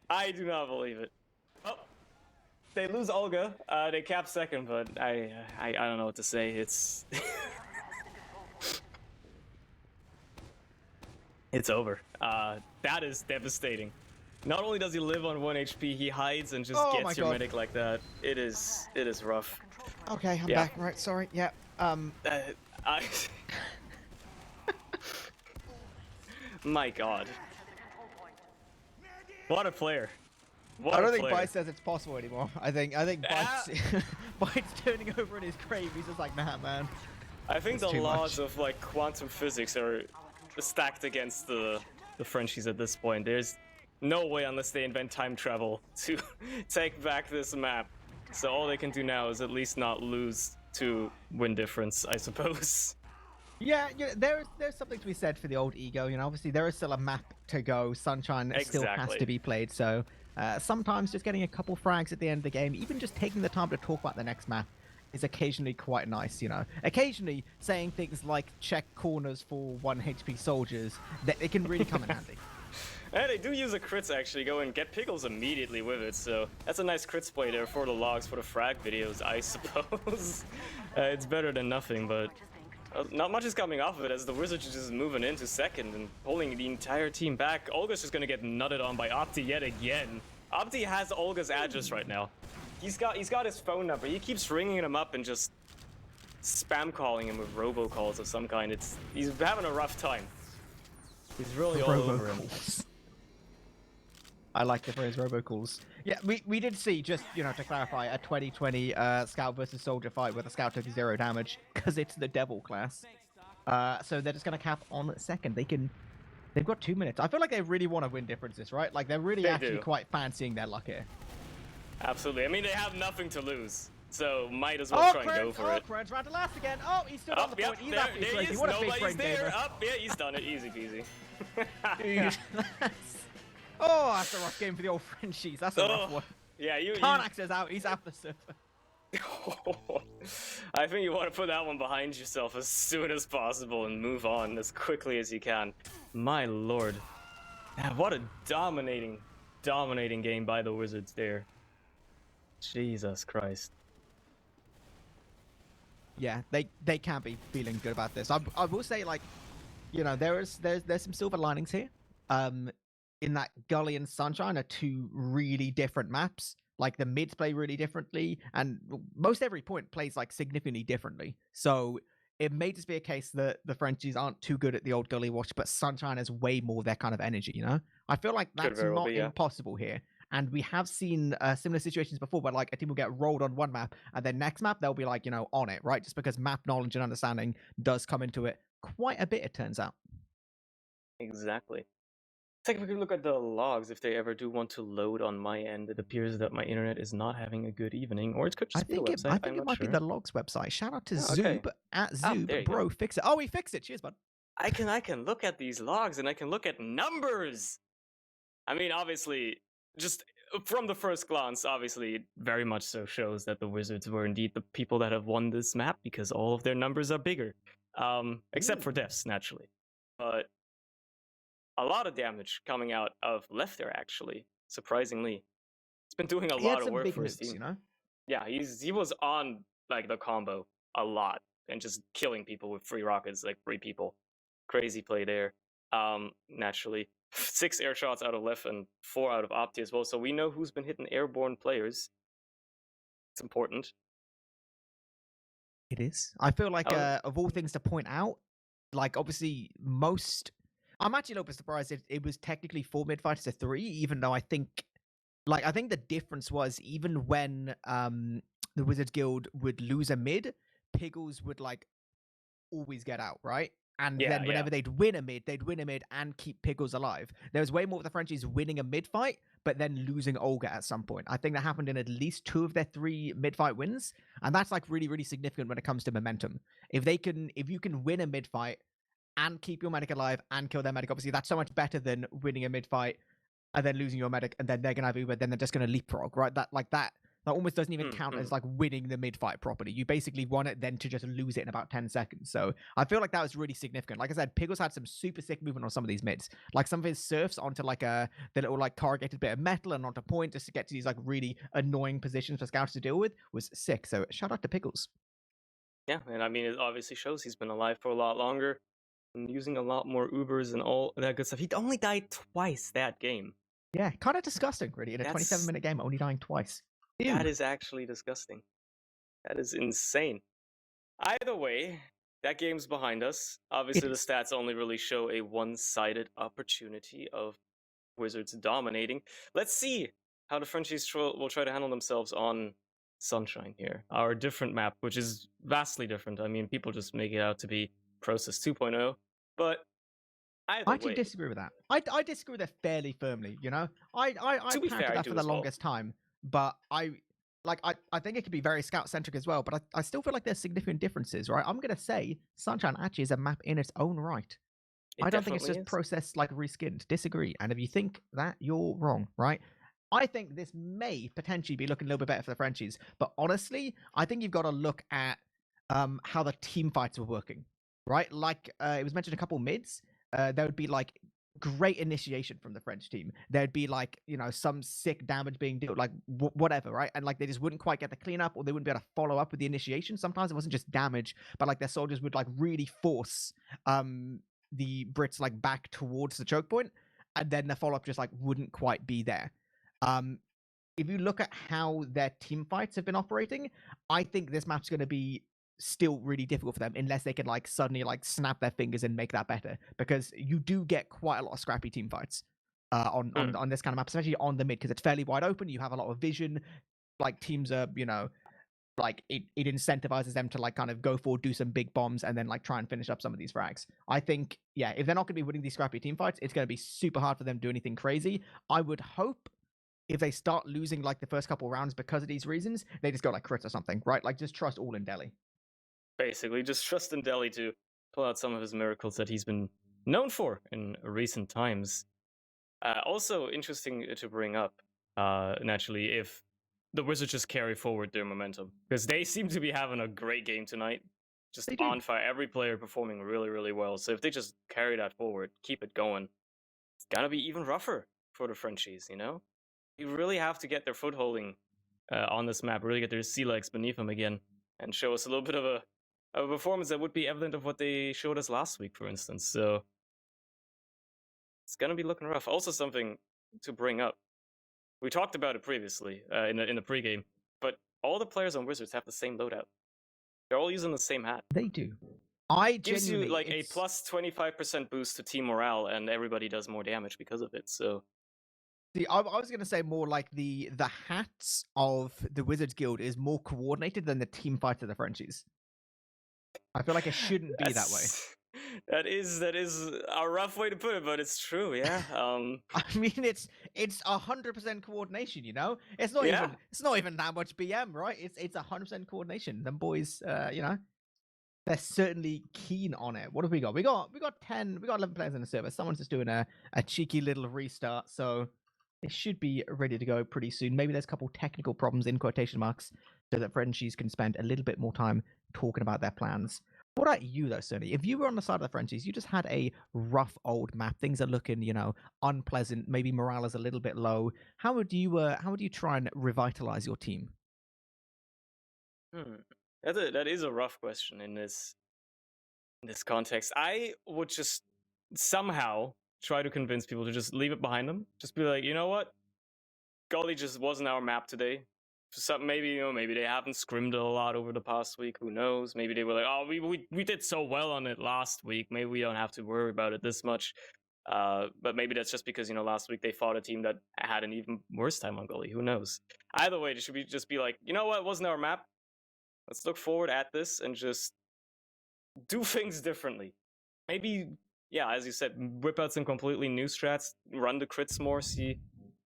I do not believe it. Oh, they lose Olga. They cap second, but I don't know what to say. It's it's over. That is devastating. Not only does he live on 1 HP, he hides and just gets your medic like that. It is rough. Okay, I'm back. Right, sorry. Yeah. My God. What a player. I don't think Bites says it's possible anymore. I think Bites turning over in his grave. He's just like, nah, man. I think the laws of like quantum physics are stacked against the Frenchies at this point. There's no way unless they invent time travel to take back this map. So all they can do now is at least not lose to win difference, I suppose. Yeah, there's something to be said for the old ego. You know, obviously there is still a map to go. Sunshine still has to be played. So sometimes just getting a couple frags at the end of the game, even just taking the time to talk about the next map, is occasionally quite nice. You know, occasionally saying things like check corners for 1 HP soldiers, that it can really come in handy. And they do use a crits actually, go and get Pickles immediately with it, so that's a nice crits play there for the logs, for the frag videos, I suppose. It's better than nothing, but not much is coming off of it as the Wizards are just moving into second and pulling the entire team back. Olga's just gonna get nutted on by Opti yet again. Opti has Olga's address right now. He's got his phone number. He keeps ringing him up and just spam calling him with robocalls of some kind. He's having a rough time. He's really all over him. I like the phrase robocalls. Yeah, we did see, just, you know, to clarify, a 2020 Scout versus Soldier fight where the Scout took 0 damage because it's the Devil class. So they're just going to cap on second. They've got 2 minutes. I feel like they really want to win differences, right? Like, they're really actually quite fancying their luck here. Absolutely. I mean, they have nothing to lose, so might as well try and go for it. Crunch round to last again. Oh, he's still on the point. He's absolutely crazy. What a big brain gamer. Yeah, he's done it. Easy peasy. Dude. Oh, that's a rough game for the old Frenchies. That's a rough one. Yeah, Karnax is out. He's out the server. I think you want to put that one behind yourself as soon as possible and move on as quickly as you can. My lord. What a dominating game by the Wizards there. Jesus Christ. Yeah, they can't be feeling good about this. I will say, like, you know, there's some silver linings here. In that Gully and Sunshine are 2 really different maps. Like, the mids play really differently, and most every point plays, like, significantly differently. So it may just be a case that the Frenchies aren't too good at the old Gully watch, but Sunshine has way more their kind of energy, you know? I feel like that's not impossible here. And we have seen similar situations before where, like, a team will get rolled on one map, and then next map, they'll be, like, you know, on it, right? Just because map knowledge and understanding does come into it quite a bit, it turns out. Exactly. Take a quick look at the logs if they ever do want to load on my end. It appears that my internet is not having a good evening, or it could just be the website. I think it might be the logs website. Shout out to Zoob at Zoob. Bro, fix it. Oh, he fixed it. Cheers, bud. I can look at these logs and I can look at numbers. I mean, obviously, just from the first glance, obviously, it very much so shows that the Wizards were indeed the people that have won this map because all of their numbers are bigger, except for deaths, naturally. But a lot of damage coming out of Left there, actually, surprisingly. He's been doing a lot of work for his team. You know? Yeah, he was on, like, the combo a lot and just killing people with 3 rockets, like 3 people. Crazy play there. Naturally. 6 air shots out of Left and 4 out of Opti as well, so we know who's been hitting airborne players. It's important. It is. I feel like, of all things to point out, like, obviously, I'm actually a little bit surprised it was technically 4 mid fighters to 3, even though I think, Like, I think the difference was even when the Wizards Guild would lose a mid, Piggles would like always get out, right? And Yeah, then yeah. whenever they'd win a mid and keep Pickles alive. There was way more of the Frenchies winning a mid fight, but then losing Olga at some point. I think that happened in at least 2 of their 3 mid fight wins, and that's like really, really significant when it comes to momentum. If you can win a mid fight and keep your medic alive and kill their medic, obviously that's so much better than winning a mid fight and then losing your medic, and then they're gonna have Uber, then they're just gonna leapfrog, right? That almost doesn't even count as like winning the mid fight properly. You basically won it then to just lose it in about 10 seconds. So I feel like that was really significant. Like I said, Piggles had some super sick movement on some of these mids. Like some of his surfs onto like the little like corrugated bit of metal and onto point just to get to these like really annoying positions for scouts to deal with was sick. So shout out to Piggles. Yeah, and I mean, it obviously shows he's been alive for a lot longer and using a lot more Ubers and all that good stuff. He only died twice that game. Yeah, kind of disgusting, really. In a 27-minute game, only dying twice. Ew. That is actually disgusting. That is insane. Either way, that game's behind us. Obviously, the stats only really show a one-sided opportunity of Wizards dominating. Let's see how the Frenchies will try to handle themselves on Sunshine here, our different map, which is vastly different. I mean, people just make it out to be Process 2.0, but I either actually way, disagree with that. I disagree with it fairly firmly. You know, I to be fair, counted I that for do the as well. longest time, but I think it could be very scout centric as well. But I still feel like there's significant differences, right? I'm gonna say Sunshine actually is a map in its own right. It I don't think it's definitely just is. processed like reskinned. Disagree. And if you think that, you're wrong, right? I think this may potentially be looking a little bit better for the Frenchies, but honestly, I think you've got to look at how the team fights were working, right? Like it was mentioned a couple mids. There would be like great initiation from the French team. There'd be like some sick damage being dealt, like whatever, right? And like they just wouldn't quite get the cleanup, or they wouldn't be able to follow up with the initiation. Sometimes it wasn't just damage, but like their soldiers would like really force the Brits like back towards the choke point, and then the follow up just like wouldn't quite be there. If you look at how their team fights have been operating, I think this map's going to be still really difficult for them unless they can like suddenly like snap their fingers and make that better, because you do get quite a lot of scrappy team fights on this kind of map, especially on the mid, because it's fairly wide open. You have a lot of vision. Like teams are like it incentivizes them to like kind of go forward, do some big bombs, and then like try and finish up some of these frags. I think, yeah, if they're not going to be winning these scrappy team fights, it's going to be super hard for them to do anything crazy. I would hope if they start losing like the first couple rounds because of these reasons, they just go like crits or something, right? Like just trust all in Delhi. Basically, just trust in Delhi to pull out some of his miracles that he's been known for in recent times. Also, interesting to bring up, naturally, if the Wizards just carry forward their momentum, because they seem to be having a great game tonight. Just They do. on fire, every player performing really, really well. So if they just carry that forward, keep it going, it's gonna be even rougher for the Frenchies, you know? You really have to get their footholding on this map, really get their sea legs beneath them again, and show us a little bit of a performance that would be evident of what they showed us last week, for instance. So it's gonna be looking rough. Also, something to bring up. We talked about it previously in the pregame, but all the players on Wizards have the same loadout. They're all using the same hat. They do. I Gives you genuinely like a plus 25% boost to team morale, and everybody does more damage because of it. So See, I was going to say more like the hats of the Wizards Guild is more coordinated than the team fight of the Frenchies. I feel like it shouldn't be that way. That is a rough way to put it, but it's true. Yeah. I mean, it's 100% coordination. You know, it's not even that much BM, right? It's 100% coordination. Them boys, they're certainly keen on it. What have we got? We got 11 players in the server. Someone's just doing a cheeky little restart, so it should be ready to go pretty soon. Maybe there's a couple technical problems in quotation marks so that Frenchies can spend a little bit more time talking about their plans. What about you though, Surny? If you were on the side of the Frenchies, you just had a rough old map. Things are looking, unpleasant. Maybe morale is a little bit low. How would you try and revitalize your team? That is a rough question in this context. I would just somehow try to convince people to just leave it behind them. Just be like, you know what? Gully just wasn't our map today. Maybe they haven't scrimmed a lot over the past week. Who knows? Maybe they were like, oh, we did so well on it last week. Maybe we don't have to worry about it this much. But maybe that's just because, last week they fought a team that had an even worse time on goalie. Who knows? Either way, should we just be like, you know what? It wasn't our map. Let's look forward at this and just do things differently. Maybe, yeah, as you said, whip out some completely new strats, run the crits more, see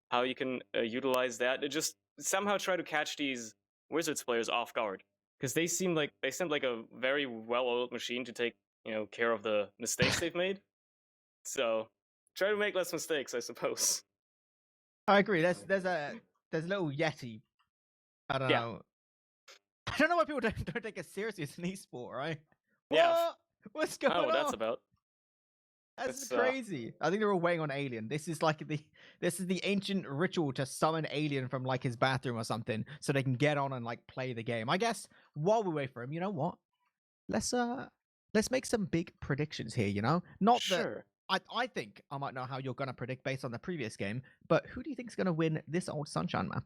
how you can utilize that. Just somehow try to catch these Wizards players off guard, because they seemed like a very well-oiled machine to take care of the mistakes they've made. So try to make less mistakes, I suppose. I agree. There's a little Yeti. I don't know. I don't know why people don't take it seriously as an esport, right? Yeah. What's going on? What that's about. That's crazy. I think they're all waiting on Alien. This is the ancient ritual to summon Alien from like his bathroom or something, so they can get on and like play the game. I guess while we wait for him, you know what? Let's make some big predictions here. Not sure. That I think I might know how you're gonna predict based on the previous game, but who do you think is gonna win this old Sunshine map?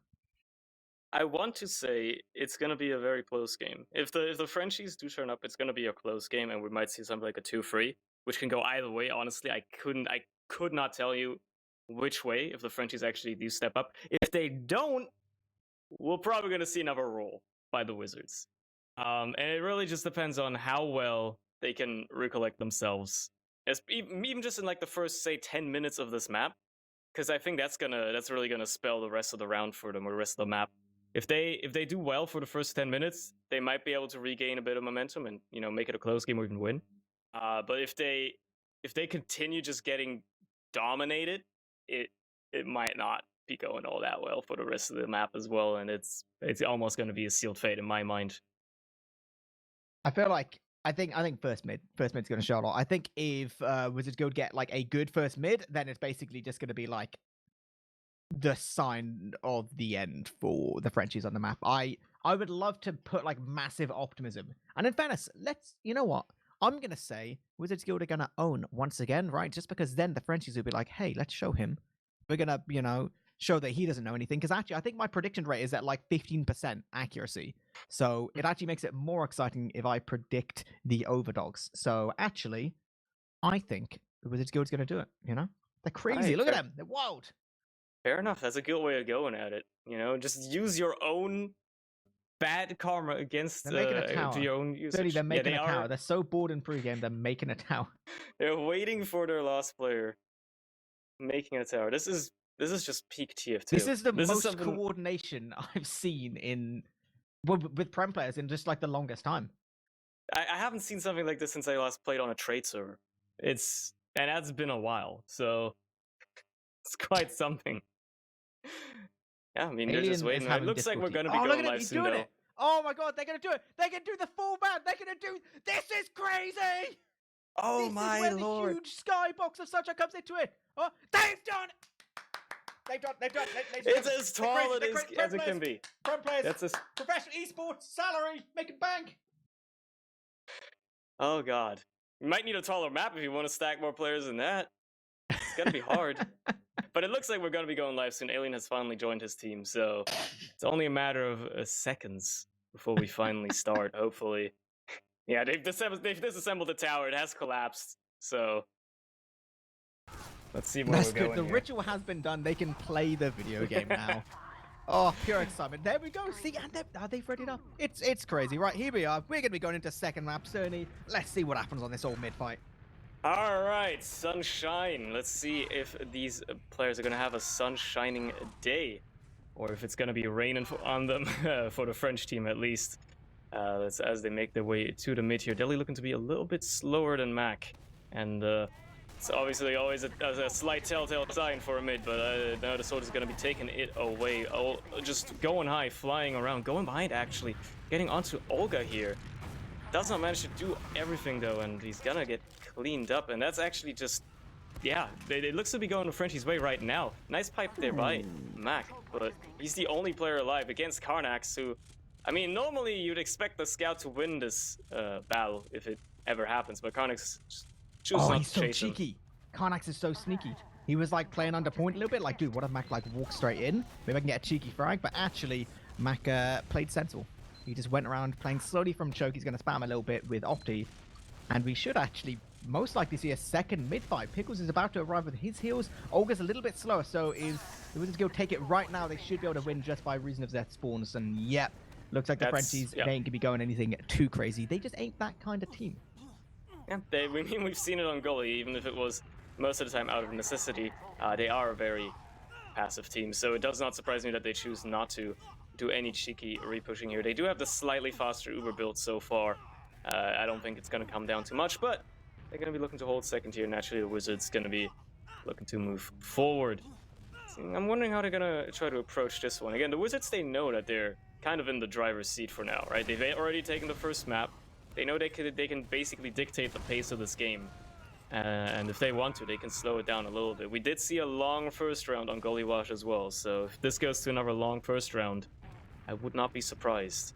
I want to say it's going to be a very close game. If the Frenchies do turn up, it's going to be a close game, and we might see something like a 2-3, which can go either way. Honestly, I could not tell you which way if the Frenchies actually do step up. If they don't, we're probably going to see another roll by the Wizards. And it really just depends on how well they can recollect themselves, even just in like the first, say, 10 minutes of this map, because I think that's really gonna spell the rest of the round for them, or the rest of the map. If they do well for the first 10 minutes, they might be able to regain a bit of momentum and make it a close game or even win. But if they continue just getting dominated, it might not be going all that well for the rest of the map as well, and it's almost going to be a sealed fate in my mind. I feel like I think first mid's going to show a lot. I think if Wizards Guild get like a good first mid, then it's basically just going to be like the sign of the end for the Frenchies on the map. I would love to put like massive optimism. And in fairness, you know what? I'm going to say Wizards Guild are going to own once again, right? Just because then the Frenchies will be like, hey, let's show him. We're going to, show that he doesn't know anything. Because actually, I think my prediction rate is at like 15% accuracy. So it actually makes it more exciting if I predict the overdogs. So actually, I think the Wizards Guild's going to do it, They're crazy. Look at them. They're wild. Fair enough. That's a good way of going at it. Just use your own bad karma against to your own usage. They're making a tower. They're so bored in pregame, they're making a tower. They're waiting for their last player, making a tower. This is just peak TF2. This is the most coordination I've seen with Prem players in just like the longest time. I haven't seen something like this since I last played on a trade server. And that's been a while, so it's quite something. Yeah, I mean, they're just waiting. It looks like we're going to be going live soon, though. Oh my god, they're going to do it! They're going to do the full ban! They're going to do... This is crazy! Oh my lord! This is when the huge skybox of Sunshine comes into it! Oh, they've done it! They've done it! It's as tall as it can be. Prem players, professional esports, salary, make it bank! Oh god. You might need a taller map if you want to stack more players than that. It's going to be hard. But it looks like we're going to be going live soon. Alien has finally joined his team, so it's only a matter of seconds before we finally start, hopefully. Yeah, they've disassembled the tower. It has collapsed, so let's see where we're going. The ritual has been done. They can play the video game now. Oh, pure excitement. There we go. See, and they've readied up. It's crazy. Right, here we are. We're going to be going into second map, Surny. Let's see what happens on this old mid-fight. All right, sunshine. Let's see if these players are going to have a sun-shining day, or if it's going to be raining on them for the French team at least. As they make their way to the mid here. Delhi looking to be a little bit slower than Mac, and it's obviously always a slight telltale sign for a mid, but now the sword is going to be taking it away. Oh, just going high, flying around, going behind actually, getting onto Olga here. Does not manage to do everything though, and he's gonna get cleaned up, and that's actually just, yeah, it looks to be going the Frenchie's way right now. Nice pipe there by Mac, but he's the only player alive against Karnax, who, I mean, normally you'd expect the scout to win this battle if it ever happens, but Karnax chooses not to chase him. He's so cheeky. Karnax is so sneaky. He was like playing under point a little bit, like, dude, what if Mac like walk straight in? Maybe I can get a cheeky frag, but actually Mac played sensible. He just went around playing slowly from choke. He's going to spam a little bit with Opti, and we should actually most likely see a second mid fight. Pickles is about to arrive with his heals. Olga's a little bit slower, so if the Wizards Guild take it right now, they should be able to win just by reason of their spawns. And yep, looks like the Frenchies, they ain't gonna be going anything too crazy. They just ain't that kind of team. Yeah, we've seen it on Gully, even if it was most of the time out of necessity. They are a very passive team, so it does not surprise me that they choose not to do any cheeky repushing here. They do have the slightly faster Uber build so far. I don't think it's going to come down too much, but they're going to be looking to hold second here. Naturally, the Wizards going to be looking to move forward. I'm wondering how they're going to try to approach this one. Again, the Wizards, they know that they're kind of in the driver's seat for now, right? They've already taken the first map. They know they can basically dictate the pace of this game. And if they want to, they can slow it down a little bit. We did see a long first round on Gully Wash as well, so if this goes to another long first round, I would not be surprised.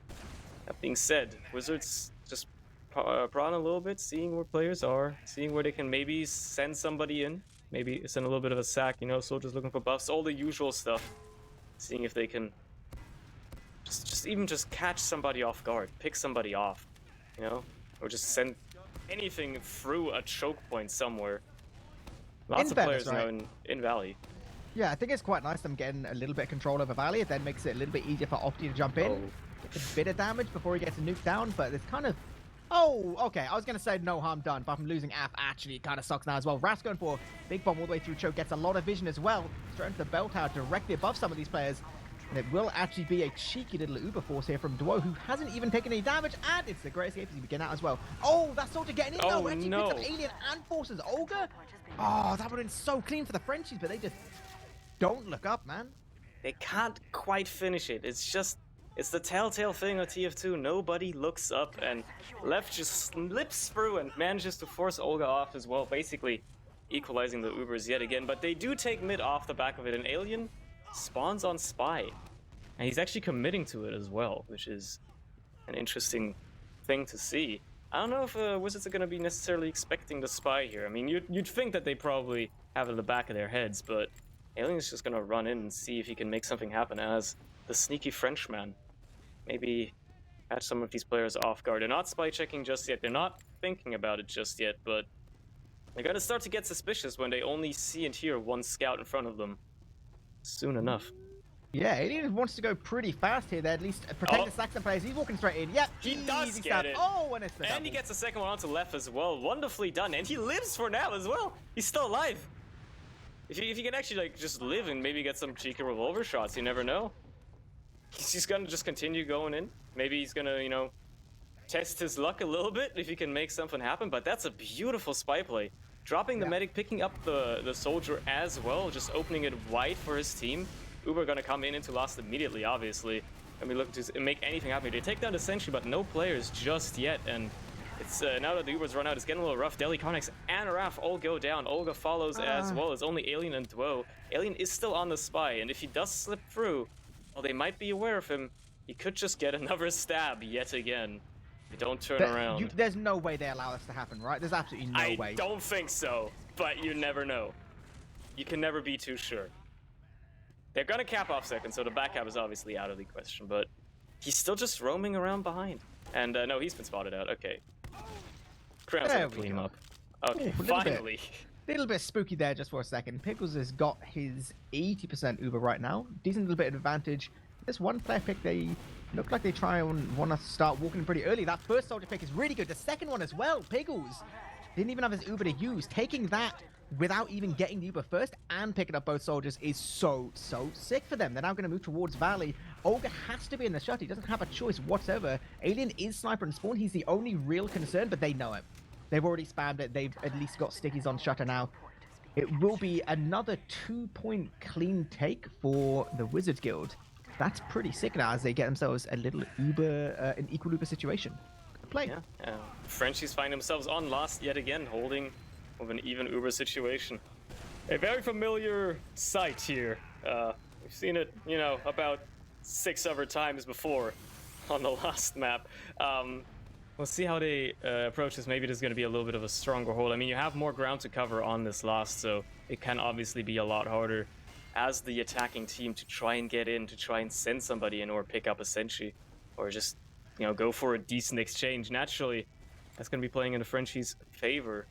That being said, Wizards just prawn a little bit, seeing where players are, seeing where they can maybe send somebody in, maybe send a little bit of a sack, you know, soldiers looking for buffs, all the usual stuff. Seeing if they can just catch somebody off guard, pick somebody off, you know, or just send anything through a choke point somewhere. Lots of players now in Valley. Yeah, I think it's quite nice them getting a little bit of control over Valley. It then makes it a little bit easier for Opti to jump in. Gets a bit of damage before he gets a nuke down, but it's kind of... Oh, okay. I was going to say no harm done, but from losing AF, actually, it kind of sucks now as well. Ras going for Big Bomb all the way through choke, gets a lot of vision as well. Straight into the bell tower directly above some of these players. And it will actually be a cheeky little Uber force here from Duo, who hasn't even taken any damage, and it's the greatest escape as we get out as well. Oh, that soldier getting in though. Actually picks up Alien and forces Olga. Oh, that would have been so clean for the Frenchies, but they just don't look up, man. They can't quite finish it. It's the telltale thing of TF2. Nobody looks up, and Left just slips through and manages to force Olga off as well, basically equalizing the Ubers yet again. But they do take mid off the back of it. An Alien spawns on Spy, and he's actually committing to it as well, which is an interesting thing to see. I don't know if Wizards are going to be necessarily expecting the Spy here. I mean, you'd think that they probably have it in the back of their heads, but Alien's just going to run in and see if he can make something happen as the sneaky Frenchman. Maybe catch some of these players off guard. They're not spy checking just yet. They're not thinking about it just yet, but they're going to start to get suspicious when they only see and hear one scout in front of them soon enough. Yeah, Alien wants to go pretty fast here. They at least protect the Saxon players. He's walking straight in. Yep, he does get it. Oh, and it's the double. And he gets the second one onto Left as well. Wonderfully done. And he lives for now as well. He's still alive. If you can actually like just live and maybe get some cheeky revolver shots, you never know. He's gonna just continue going in. Maybe he's gonna, you know, test his luck a little bit if he can make something happen. But that's a beautiful spy play. Dropping the medic, picking up the soldier as well, just opening it wide for his team. Uber gonna come in into Lost immediately, obviously. And we look to make anything happen. They take down the Sentry, but no players just yet. And it's now that the Ubers run out, it's getting a little rough. Deli, Connex, and Raf all go down. Olga follows as well as only Alien and Duo. Alien is still on the spy, and if he does slip through, well, they might be aware of him. He could just get another stab yet again. They don't turn around. There's no way they allow this to happen, right? There's absolutely no way. I don't think so, but you never know. You can never be too sure. They're gonna cap off second, so the back cap is obviously out of the question, but he's still just roaming around behind. And no, he's been spotted out. Okay. Crown's gonna clean him up. Okay, finally. Little bit spooky there just for a second. Pickles has got his 80% Uber right now. Decent little bit of advantage. This one player pick, they look like they try and want to start walking pretty early. That first soldier pick is really good. The second one as well. Pickles didn't even have his Uber to use. Taking that without even getting the Uber first and picking up both soldiers is so sick for them. They're now going to move towards Valley. Olga has to be in the shot. He doesn't have a choice whatsoever. Alien is sniper and spawn. He's the only real concern, but they know it. They've already spammed it. They've at least got stickies on shutter now. It will be another 2-point clean take for the Wizards Guild. That's pretty sick now as they get themselves a little Uber, an equal Uber situation. Good play. Yeah. Frenchies find themselves on Lost yet again, holding with an even Uber situation. A very familiar sight here. We've seen it, you know, about 6 other times before on the Lost map. We'll see how they approach this. Maybe there's going to be a little bit of a stronger hold. I mean, you have more ground to cover on this Lost, so it can obviously be a lot harder as the attacking team to try and get in, to try and send somebody in or pick up a Sentry, or just, you know, go for a decent exchange. Naturally, that's going to be playing in the Frenchies' favor.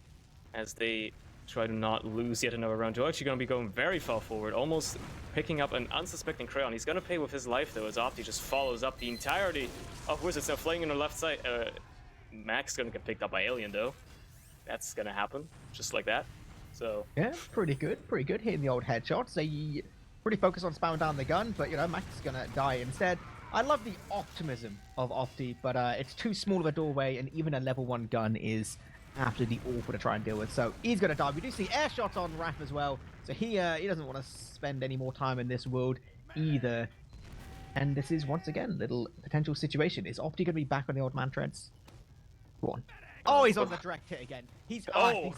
as they try to not lose yet another round. Joe actually going to be going very far forward, almost picking up an unsuspecting Crayon. He's going to pay with his life, though, as Opti just follows up the entirety of Wizards. Now flaying in the left side. Max going to get picked up by Alien, though. That's going to happen, just like that. So yeah, pretty good, hitting the old headshots. They pretty focused on spamming down the gun, but you know, Max is gonna die instead. I love the optimism of Opti, but it's too small of a doorway, and even a level 1 gun is absolutely awful to try and deal with. So he's gonna die. We do see air shots on Raph as well, so he doesn't want to spend any more time in this world either. And this is once again a little potential situation. Is Opti gonna be back on the old man treads? Go on. Oh, he's on the direct hit again. These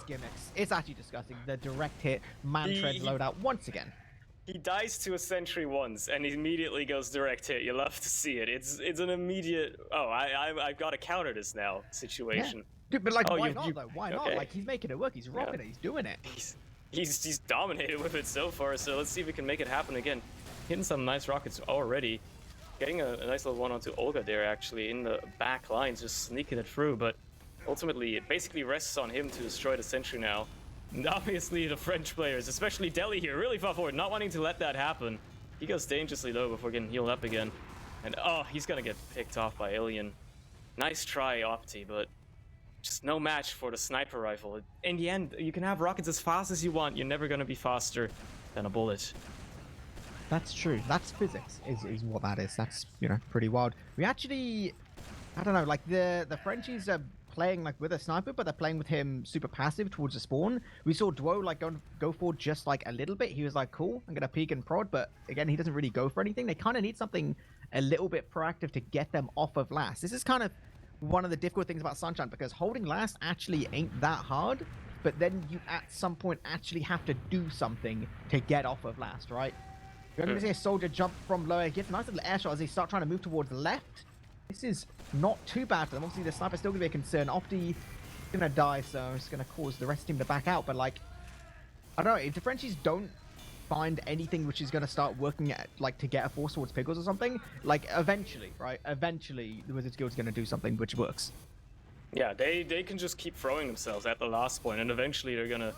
gimmicks. It's actually disgusting. The direct hit man treads loadout once again. He dies to a sentry once, and he immediately goes direct hit. You love to see it. It's an immediate. Oh, I've got to counter this now situation. Yeah. Dude, but like, why not though? Why not? Like, he's making it work. He's rocking it. He's doing it. He's dominated with it so far. So let's see if we can make it happen again. Hitting some nice rockets already. Getting a nice little one onto Olga there, actually, in the back lines, just sneaking it through. But ultimately, it basically rests on him to destroy the sentry now. And obviously, the French players, especially Deli here, really far forward, not wanting to let that happen. He goes dangerously low before getting healed up again. And oh, he's gonna get picked off by Alien. Nice try, Opti, but just no match for the sniper rifle. In the end, you can have rockets as fast as you want. You're never gonna be faster than a bullet. That's true. That's physics, is what that is. That's, you know, pretty wild. We actually, I don't know, like the Frenchies are playing like with a sniper, but they're playing with him super passive towards the spawn. We saw Duo like go for just like a little bit. He was like, cool, I'm gonna peek and prod, but again, he doesn't really go for anything. They kind of need something a little bit proactive to get them off of last. This is kind of one of the difficult things about Sunshine, because holding last actually ain't that hard, but then you at some point actually have to do something to get off of last, right? You're going to see a soldier jump from lower, gets a nice little air shot as they start trying to move towards the left. This is not too bad for them. Obviously, the sniper's still going to be a concern. Opti is going to die, so it's going to cause the rest of the team to back out. But, like, I don't know. If the Frenchies don't find anything which is going to start working at, like, to get a force towards Pickles or something, like, eventually, right? Eventually, the Wizards Guild's going to do something which works. Yeah, they can just keep throwing themselves at the last point, and eventually they're going to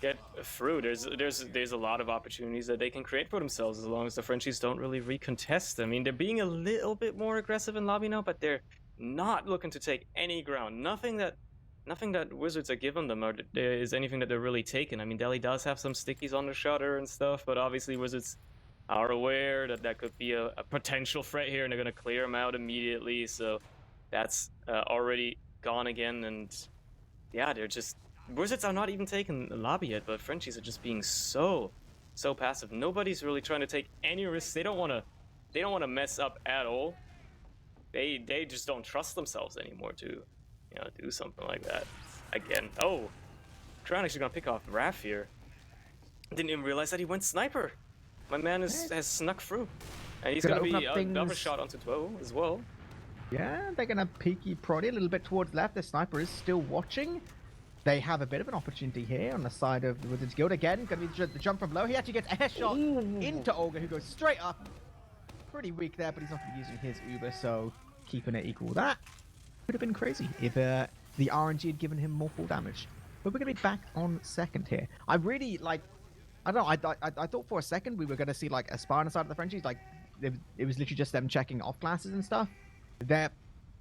get through. There's a lot of opportunities that they can create for themselves as long as the Frenchies don't really recontest. I mean, they're being a little bit more aggressive in lobby now, but they're not looking to take any ground. Nothing that Wizards are giving them is anything that they're really taking. I mean, Deli does have some stickies on the shutter and stuff, but obviously Wizards are aware that that could be a potential threat here, and they're going to clear them out immediately. So that's already gone again, and yeah, they're just... Wizards are not even taking the lobby yet, but Frenchies are just being so passive. Nobody's really trying to take any risks. They don't want to mess up at all. They just don't trust themselves anymore to, you know, do something like that again. Oh, Crown actually gonna pick off Raph here. Didn't even realize that he went sniper. My man has snuck through, and he's gonna be another shot onto Dwo as well. Yeah, they're gonna peeky proddy a little bit towards left. The sniper is still watching. They have a bit of an opportunity here on the side of the Wizards Guild. Again, going to be the jump from low. He actually gets a headshot into Olga, who goes straight up. Pretty weak there, but he's not using his Uber, so keeping it equal. That would have been crazy if the RNG had given him more full damage. But we're going to be back on second here. I really, like, I don't know, I thought for a second we were going to see, like, a spy on the side of the Frenchies. Like, it was literally just them checking off classes and stuff. I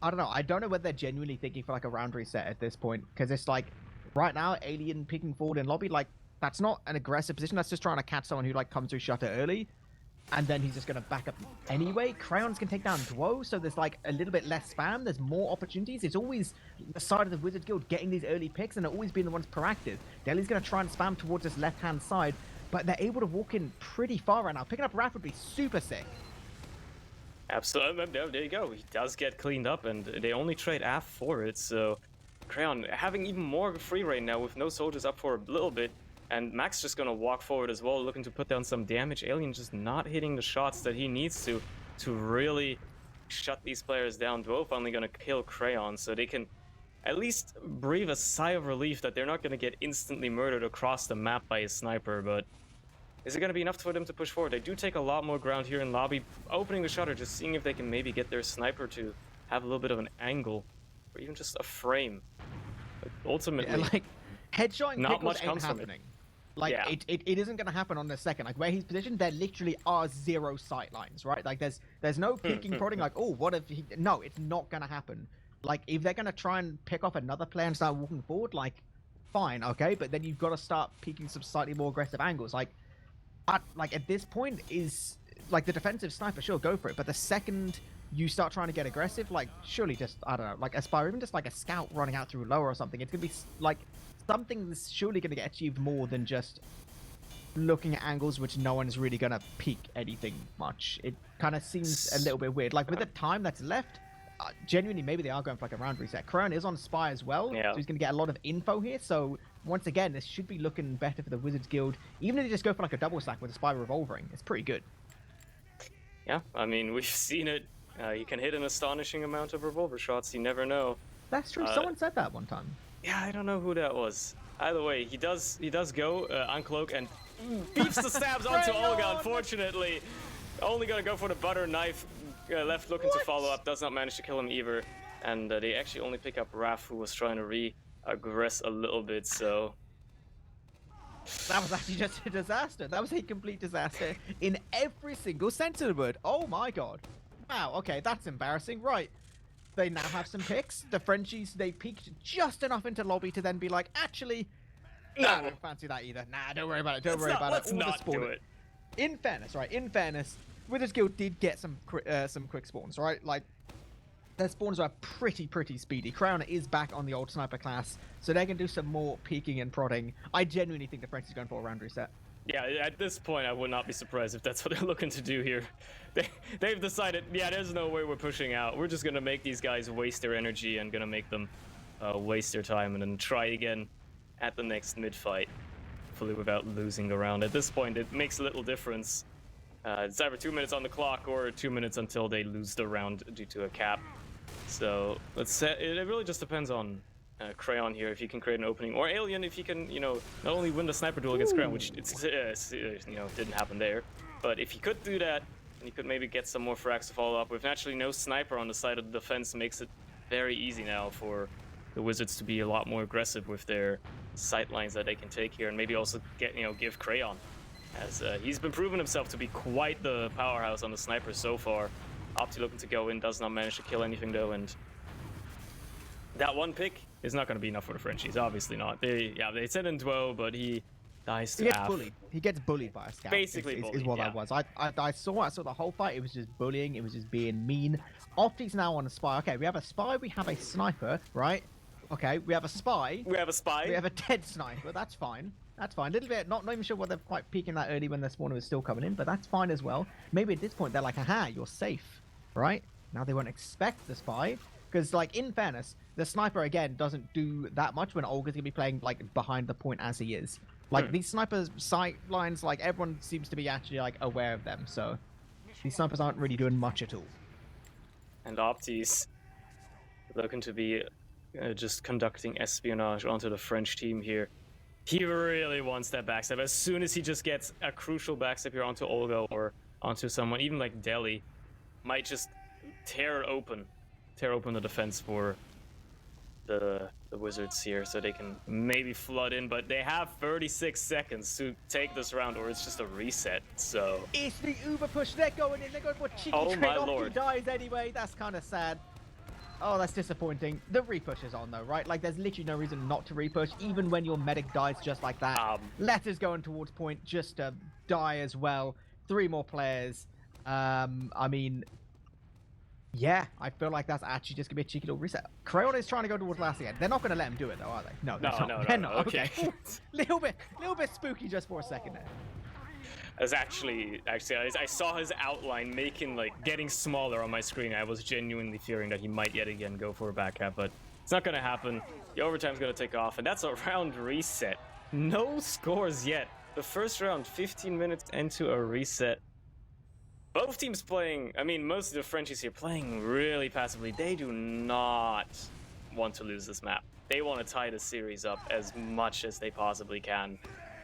don't know. I don't know whether they're genuinely thinking for, like, a round reset at this point, because it's like... Right now, Alien picking forward in lobby, like, that's not an aggressive position. That's just trying to catch someone who, like, comes through shutter early. And then he's just going to back up anyway. Crayons can take down Dwo, so there's, like, a little bit less spam. There's more opportunities. It's always the side of the Wizard Guild getting these early picks, and they're always being the ones proactive. Deli's going to try and spam towards this left-hand side, but they're able to walk in pretty far right now. Picking up Raph would be super sick. Absolutely. There you go. He does get cleaned up, and they only trade AF for it, so... Crayon having even more free reign now with no soldiers up for a little bit, and Max just gonna walk forward as well, looking to put down some damage. Alien just not hitting the shots that he needs to really shut these players down. Dwo finally gonna kill Crayon, so they can at least breathe a sigh of relief that they're not gonna get instantly murdered across the map by a sniper. But is it gonna be enough for them to push forward? They do take a lot more ground here in lobby, opening the shutter, just seeing if they can maybe get their sniper to have a little bit of an angle, or even just a frame. But ultimately, Yeah, like, Headshot and Not pickles much ain't comes from it. happening. Like, Yeah. it isn't going to happen on the second. Like, where he's positioned, there literally are 0 sight lines, right? Like, there's no peeking, prodding, like, oh, what if he... No, it's not going to happen. Like, if they're going to try and pick off another player and start walking forward, like, fine, okay? But then you've got to start peeking some slightly more aggressive angles. Like, at this point is... Like, the defensive sniper, sure, go for it. But the second you start trying to get aggressive, like, surely just, I don't know, like a spy, or even just like a scout running out through lower or something, it's going to be, like... Something's surely going to get achieved more than just looking at angles which no one's really going to peek anything much. It kind of seems a little bit weird. Like, with the time that's left, genuinely, maybe they are going for like a round reset. Crayon is on Spy as well, so he's going to get a lot of info here. So, once again, this should be looking better for the Wizards Guild. Even if they just go for like a double stack with a Spy revolvering, it's pretty good. Yeah, I mean, we've seen it. You can hit an astonishing amount of revolver shots. You never know. That's true. Someone said that one time. Yeah, I don't know who that was. Either way, he does go uncloak and beeps the stabs onto Olga. Unfortunately, only gonna go for the butter knife. Left looking to follow up, does not manage to kill him either. And they actually only pick up Raph, who was trying to re-aggress a little bit. So that was actually just a disaster. That was a complete disaster in every single sense of the word. Oh my god. Wow. Okay, that's embarrassing. Right. They now have some picks. The Frenchies, they peeked just enough into lobby to then be like, actually, no, I don't fancy that either. Nah, don't worry about it. Don't worry about it. Let's not do it. In fairness, right? In fairness, Wizards Guild did get some quick spawns, right? Like, their spawns are pretty speedy. Crown is back on the old sniper class, so they can do some more peeking and prodding. I genuinely think the Frenchies are going for a round reset. Yeah, at this point, I would not be surprised if that's what they're looking to do here. They've decided, yeah, there's no way we're pushing out. We're just going to make these guys waste their energy and going to make them waste their time and then try again at the next mid-fight, hopefully without losing the round. At this point, it makes little difference. It's either 2 minutes on the clock or 2 minutes until they lose the round due to a cap. So it really just depends on Crayon here, if he can create an opening, or Alien if he can, you know, not only win the sniper duel against Crayon, which didn't happen there, but if he could do that, and he could maybe get some more frags to follow up with. Naturally, no sniper on the side of the defense makes it very easy now for the Wizards to be a lot more aggressive with their sight lines that they can take here, and maybe also give Crayon, as he's been proving himself to be quite the powerhouse on the sniper so far. Opti looking to go in, does not manage to kill anything though, and that one pick is not going to be enough for the Frenchies. Obviously not. They said in duo, but he dies to half. Bullied. He gets bullied by a scout. Basically is bullied, what that was. I saw the whole fight. It was just bullying. It was just being mean. Opti's now on a spy. Okay, we have a spy. We have a sniper, right? Okay, we have a spy. We have a spy. We have a dead sniper. That's fine. That's fine. A little bit, not even sure whether they're quite peeking that early when their spawner was still coming in, but that's fine as well. Maybe at this point they're like, aha, you're safe, right? Now they won't expect the spy. Because, like, in fairness, the sniper, again, doesn't do that much when Olga's going to be playing, like, behind the point as he is. Like, these snipers' sight lines, like, everyone seems to be actually, like, aware of them. So, these snipers aren't really doing much at all. And Opti's looking to be just conducting espionage onto the French team here. He really wants that backstep. As soon as he just gets a crucial backstep here onto Olga or onto someone, even like Deli, might just tear open the defense for the Wizards here, so they can maybe flood in, but they have 36 seconds to take this round, or it's just a reset. So it's the Uber push. They're going in. They're going for a cheeky trade off. He dies anyway. That's kind of sad. Oh, that's disappointing. The repush is on though, right? Like, there's literally no reason not to repush, even when your medic dies just like that. Letters going towards point just to die as well. 3 more players. I mean, yeah, I feel like that's actually just gonna be a cheeky little reset. Crayon is trying to go towards last again. They're not gonna let him do it though, are they? No, they're not. They're not. Okay. little bit spooky just for a second there. As actually, I saw his outline getting smaller on my screen. I was genuinely fearing that he might yet again go for a back cap, but it's not gonna happen. The overtime's gonna take off, and that's a round reset. No scores yet. The first round, 15 minutes into a reset. Both teams playing, I mean, most of the Frenchies here playing really passively. They do not want to lose this map. They want to tie the series up as much as they possibly can,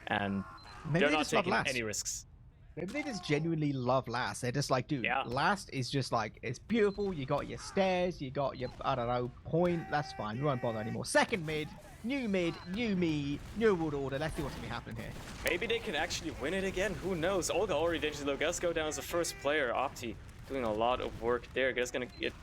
and they're not taking any risks. Maybe they just genuinely love last. They're just like, dude, last is just like, it's beautiful. You got your stairs, you got your, I don't know, point. That's fine. We won't bother anymore. Second mid, new mid, new me, new world order. Let's see what's gonna be happening here. Maybe they can actually win it again. Who knows? Olga already dangerously low. Gus go down as the first player. Opti doing a lot of work there. Gus gonna get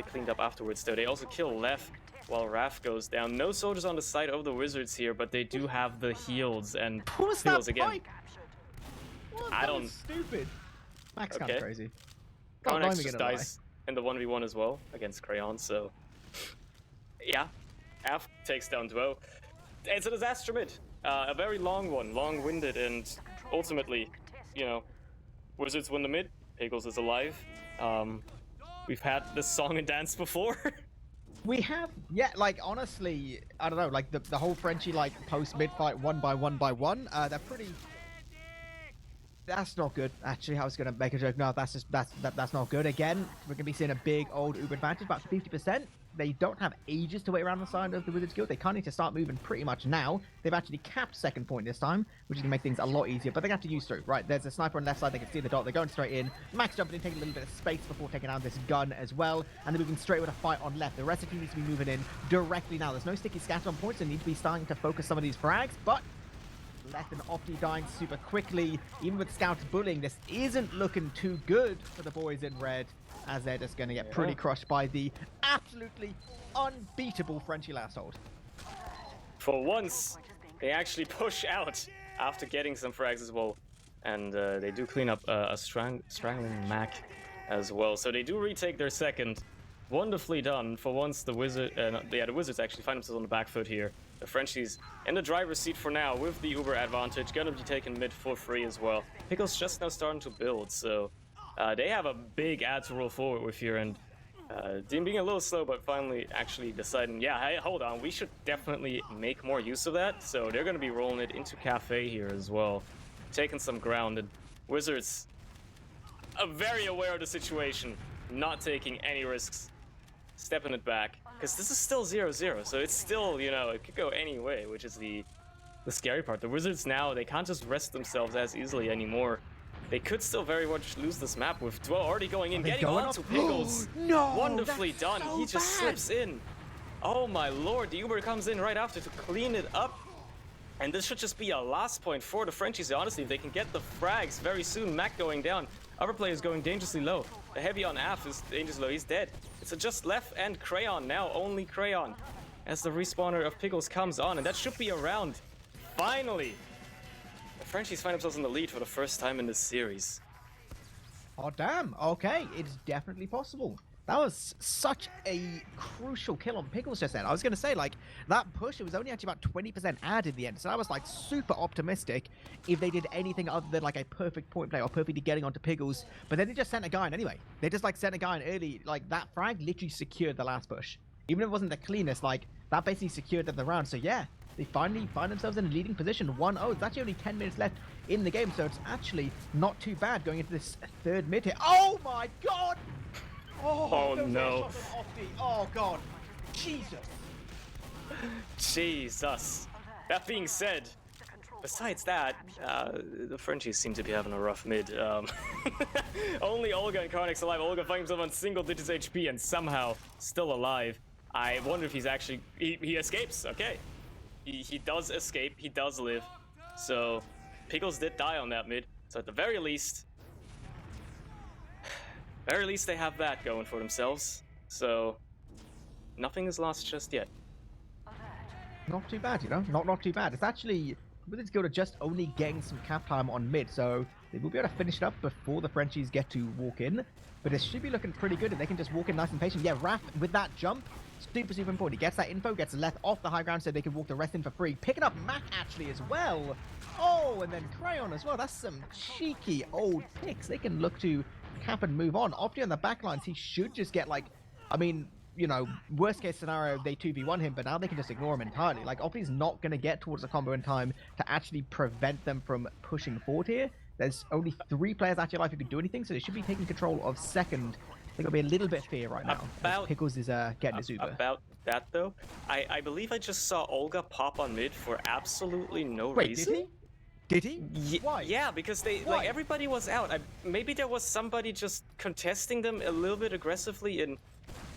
cleaned up afterwards though. They also kill Left while Raph goes down. No soldiers on the side of the Wizards here, but they do have the heals and What was heals that again. pipe? What? I That don't- was stupid. Max kind Okay. of crazy. Connex just dies in the 1v1 as well against Crayon, so yeah. Af takes down Duo. It's a disaster mid. A very long one, long-winded, and ultimately, you know, Wizards win the mid. Pickles is alive. We've had this song and dance before. We have, yeah, like, honestly, I don't know, like, the whole Frenchie, like, post-mid fight, one by one, they're pretty... That's not good, actually. I was going to make a joke. No, that's not good. Again, we're going to be seeing a big old Uber advantage, about 50%. They don't have ages to wait around the side of the Wizards Guild. They kind of need to start moving pretty much now. They've actually capped second point this time, which is going to make things a lot easier, but they're going to have to use through. Right, there's a sniper on the left side. They can see the dot. They're going straight in. Max jumping in, taking a little bit of space before taking out this gun as well, and they're moving straight with a fight on left. The rest of the team needs to be moving in directly now. There's no sticky scatter on points, so they need to be starting to focus some of these frags, but Left and Opti dying super quickly. Even with Scouts bullying, this isn't looking too good for the boys in red, as they're just going to get pretty crushed by the absolutely unbeatable Frenchie last hold. For once, they actually push out after getting some frags as well. And they do clean up a strangling Mac as well. So they do retake their second. Wonderfully done. For once, the Wizards actually find themselves on the back foot here. The Frenchies in the driver's seat for now with the Uber advantage. Gonna be taken mid for free as well. Pickles just now starting to build, so they have a big ad to roll forward with here. And Dean being a little slow, but finally actually deciding, yeah, hey, hold on, we should definitely make more use of that. So they're gonna be rolling it into Cafe here as well. Taking some ground, and Wizards are very aware of the situation, not taking any risks, stepping it back, because this is still 0-0, so it's still, you know, it could go any way, which is the scary part. The Wizards now, they can't just rest themselves as easily anymore. They could still very much lose this map with Dwell already going in, getting onto Pickles. No, wonderfully that's done. so He just bad. slips in. Oh my lord, the Uber comes in right after to clean it up. And this should just be a last point for the Frenchies. Honestly, if they can get the frags very soon. Mac going down. Other players going dangerously low. The heavy on Af is dangerously low. He's dead. It's just Left and Crayon now. Only Crayon. As the respawner of Pickles comes on. And that should be around. Finally. The Frenchies find themselves in the lead for the first time in this series. Oh, damn. Okay, it's definitely possible. That was such a crucial kill on Pickles just then. I was going to say, like, that push, it was only actually about 20% ad in the end. So that was, like, super optimistic if they did anything other than, like, a perfect point play or perfectly getting onto Pickles. But then they just sent a guy in anyway. They just, like, sent a guy in early. Like, that frag literally secured the last push. Even if it wasn't the cleanest, like, that basically secured the round. So, yeah, they finally find themselves in a leading position. 1-0. It's actually only 10 minutes left in the game. So it's actually not too bad going into this third mid here. Oh, my God! Oh, no. Oh, God. Jesus. Jesus. That being said, besides that, the Frenchies seem to be having a rough mid. Only Olga and Karnix alive. Olga finds himself on single digits HP and somehow still alive. I wonder if he's actually... He escapes. Okay. He does escape. He does live. So, Pickles did die on that mid. So at the very least... they have that going for themselves. So, nothing is lost just yet. Not too bad, you know? Not too bad. It's actually... Wizards Guild are just only getting some cap time on mid, so they will be able to finish it up before the Frenchies get to walk in. But it should be looking pretty good if they can just walk in nice and patient. Yeah, Raph, with that jump, super important. He gets that info, gets Left off the high ground so they can walk the rest in for free. Picking up Mac, actually, as well. Oh, and then Crayon as well. That's some cheeky old picks. They can look to cap and move on. Opti on the backlines, he should just get, like... I mean... You know, worst case scenario, they 2v1 him, but now they can just ignore him entirely. Like, Opti's not going to get towards a combo in time to actually prevent them from pushing forward here. There's only 3 players actually alive who can do anything, so they should be taking control of second. I think there'll be a little bit of fear right now. Pickles is getting his Uber. About that, though, I believe I just saw Olga pop on mid for absolutely no reason. Wait, did he? Why? Yeah, because Why? like everybody was out. Maybe there was somebody just contesting them a little bit aggressively in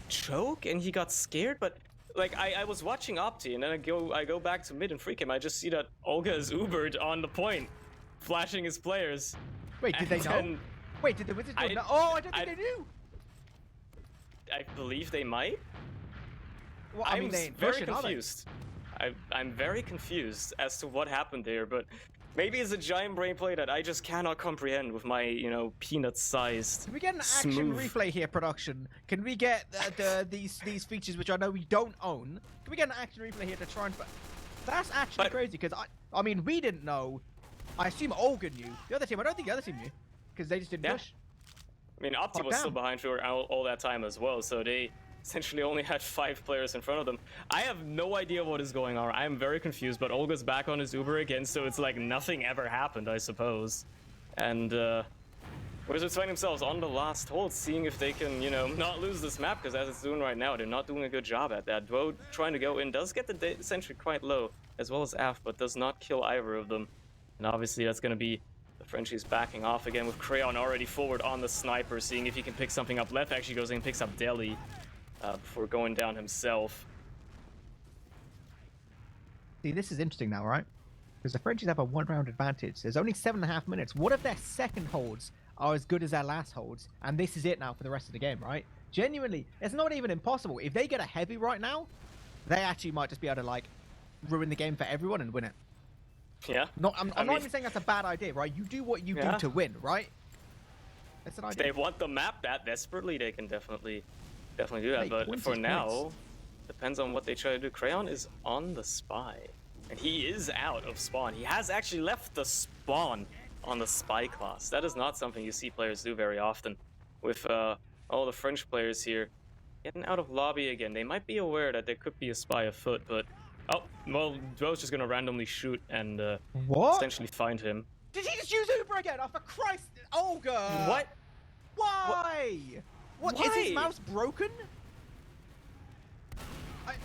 choke and he got scared, but like I was watching Opti, and then I go back to mid and free cam. I just see that Olga is Ubered on the point, flashing his players. Wait, did they know? Wait, did the Wizards know? Oh, I don't think they knew. I believe they might. Well, I mean, they ain't very pushing, confused. I'm very confused as to what happened there, but maybe it's a giant brain play that I just cannot comprehend with my, you know, peanut-sized. Can we get an action replay here, production? Can we get these features which I know we don't own? Can we get an action replay here to try and? That's actually crazy because I mean we didn't know. I assume Olga knew. The other team, I don't think the other team knew because they just didn't push. I mean, Opti was still behind for all that time as well, so they essentially only had 5 players in front of them. I have no idea what is going on. I am very confused, but Olga's back on his Uber again, so it's like nothing ever happened, I suppose. And Wizards find themselves on the last hold, seeing if they can, you know, not lose this map, because as it's doing right now, they're not doing a good job at that. Dwo trying to go in, does get the sentry quite low, as well as Af, but does not kill either of them. And obviously that's going to be the Frenchies backing off again with Crayon already forward on the sniper, seeing if he can pick something up. Left actually goes in and picks up Deli before going down himself. See, this is interesting now, right? Because the Frenchies have a 1-round advantage. There's only 7.5 minutes. What if their second holds are as good as their last holds? And this is it now for the rest of the game, right? Genuinely, it's not even impossible. If they get a heavy right now, they actually might just be able to, like, ruin the game for everyone and win it. Yeah. I'm not even saying that's a bad idea, right? You do what you do to win, right? That's an idea. If they want the map that desperately, they can definitely do that. But for now, depends on what they try to do. Crayon is on the spy, and he is out of spawn. He has actually left the spawn on the spy class. That is not something you see players do very often. With all the French players here getting out of lobby again, they might be aware that there could be a spy afoot, but oh, well, Dwo's just gonna randomly shoot and essentially find him. Did he just use Uber again? Oh, for Christ! Olga! What? Why? What? Why? Is his mouse broken?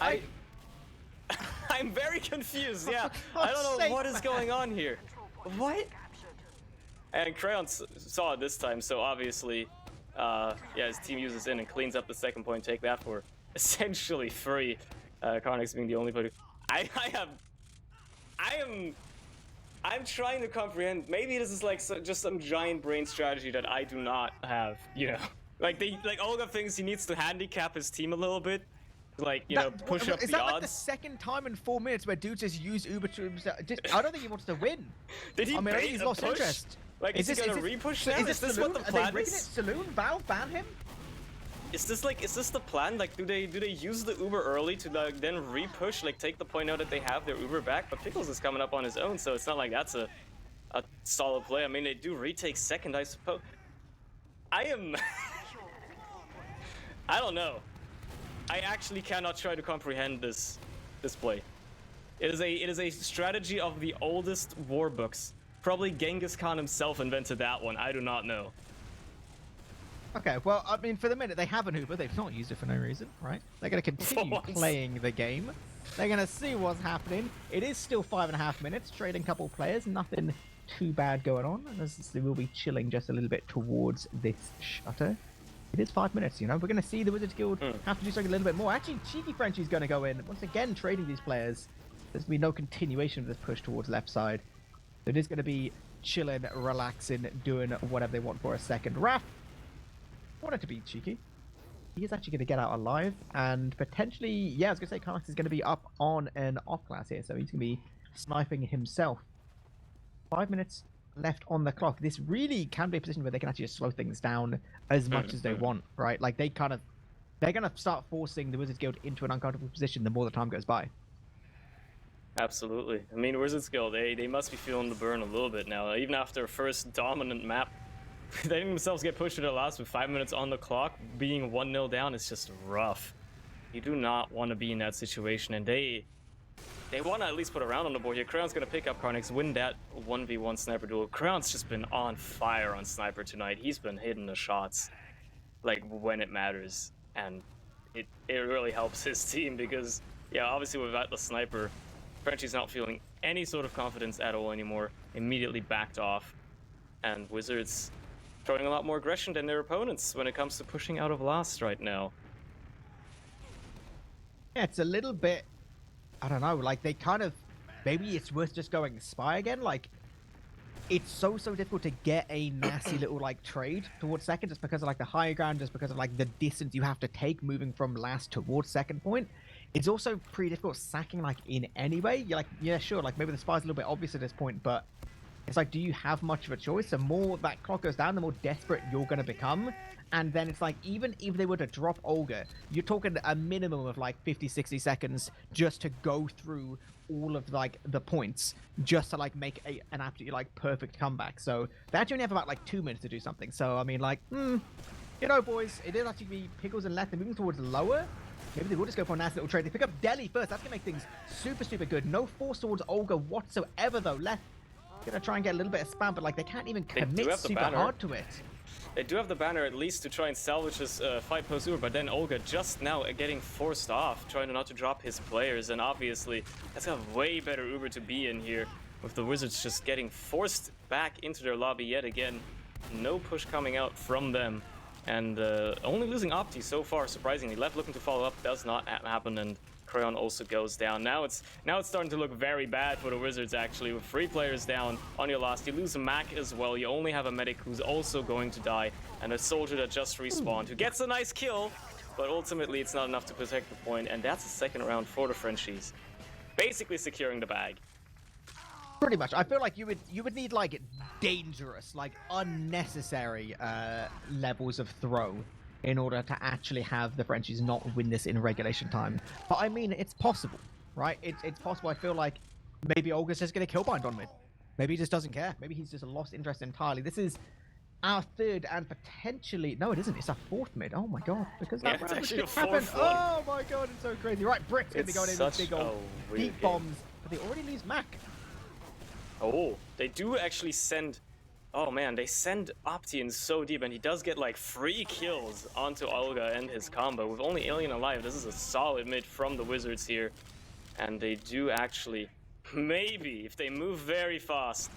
I'm very confused, yeah. I don't know what is going on here. What? And Crayon saw it this time, so obviously, yeah, his team uses in and cleans up the second point, take that for essentially free. Carnix being the only player. I'm trying to comprehend. Maybe this is like just some giant brain strategy that I do not have, you know. Like Olga thinks he needs to handicap his team a little bit, like, you know, push up the odds. Is that like the second time in 4 minutes where dude just used Uber to himself? I don't think he wants to win. Did he? I mean, I think he's lost interest. Like, is he gonna repush now? Is this what the plan is? Saloon? Valve ban him? Is this the plan? Like, do they use the Uber early to like then repush, like take the point out that they have their Uber back? But Pickles is coming up on his own, so it's not like that's a solid play. I mean, they do retake second, I suppose. I don't know. I actually cannot try to comprehend this play. It is a strategy of the oldest war books. Probably Genghis Khan himself invented that one. I do not know. Okay, well, I mean, for the minute, they have an Uber. They've not used it for no reason, right? They're going to continue playing the game. They're going to see what's happening. It is still 5.5 minutes, trading a couple players. Nothing too bad going on. They will be chilling just a little bit towards this shutter. It is 5 minutes, you know. We're going to see the Wizards Guild have to do something a little bit more. Actually, Cheeky Frenchie's going to go in. Once again, trading these players. There's going to be no continuation of this push towards left side. So it is going to be chilling, relaxing, doing whatever they want for a second. Raph wanted to be cheeky. He is actually going to get out alive, and potentially, yeah, I was going to say Carnax is going to be up on an off class here, so he's going to be sniping himself. 5 minutes left on the clock. This really can be a position where they can actually just slow things down as much as they want, right? Like they're going to start forcing the Wizards Guild into an uncomfortable position the more the time goes by. Absolutely. I mean, Wizards Guild, they must be feeling the burn a little bit now. Even after first dominant map, they themselves get pushed to the last with 5 minutes on the clock. Being 1-0 down is just rough. You do not want to be in that situation, and they want to at least put a round on the board here. Crayon's going to pick up Carnix, win that 1v1 sniper duel. Crayon's just been on fire on sniper tonight. He's been hitting the shots, like, when it matters, and it really helps his team because, yeah, obviously without the sniper, Frenchie's not feeling any sort of confidence at all anymore. Immediately backed off, and Wizards showing a lot more aggression than their opponents when it comes to pushing out of last right now. Yeah, it's a little bit, I don't know, like they kind of, maybe it's worth just going spy again. Like, it's so difficult to get a nasty little like trade towards second just because of like the higher ground, just because of like the distance you have to take moving from last towards second point. It's also pretty difficult sacking like in any way. You're like, yeah, sure, like maybe the spy's a little bit obvious at this point, but it's like, do you have much of a choice? The more that clock goes down, the more desperate you're going to become. And then it's like, even if they were to drop Olga, you're talking a minimum of like 50, 60 seconds just to go through all of like the points, just to like make an absolutely like perfect comeback. So they actually only have about like 2 minutes to do something. So, I mean, like, you know, boys, it is actually be Pickles and Left. They're moving towards lower. Maybe they will just go for a nice little trade. They pick up Deli first. That's going to make things super good. No force towards Olga whatsoever, though. Left gonna try and get a little bit of spam, but like they can't even commit super hard to it. They do have the banner at least to try and salvage this fight post Uber, but then Olga just now getting forced off, trying not to drop his players, and obviously that's a way better Uber to be in here, with the Wizards just getting forced back into their lobby yet again. No push coming out from them, and only losing Opti so far, surprisingly. Left looking to follow up, does not happen, and Crayon also goes down. Now it's starting to look very bad for the Wizards, actually, with 3 players down on your last. You lose a Mac as well. You only have a medic who's also going to die, and a soldier that just respawned, who gets a nice kill, but ultimately it's not enough to protect the point, and that's a second round for the Frenchies. Basically securing the bag. Pretty much. I feel like you would need like dangerous, like unnecessary levels of throw in order to actually have the Frenchies not win this in regulation time. But I mean, it's possible, right? It's possible. I feel like maybe Olga's just going to killbind on mid. Maybe he just doesn't care. Maybe he's just lost interest entirely. This is our third and potentially... No, it isn't. It's our 4th mid. Oh my god. Because that it's actually a 4th happened. one. Oh my god, it's so crazy. Right, Brick's going to be going in with big old deep bombs. But they already lose Mac. Oh, they do actually send... Oh man, they send Opti in so deep, and he does get like 3 kills onto Olga and his combo. With only Alien alive, this is a solid mid from the Wizards here. And they do actually, maybe, if they move very fast,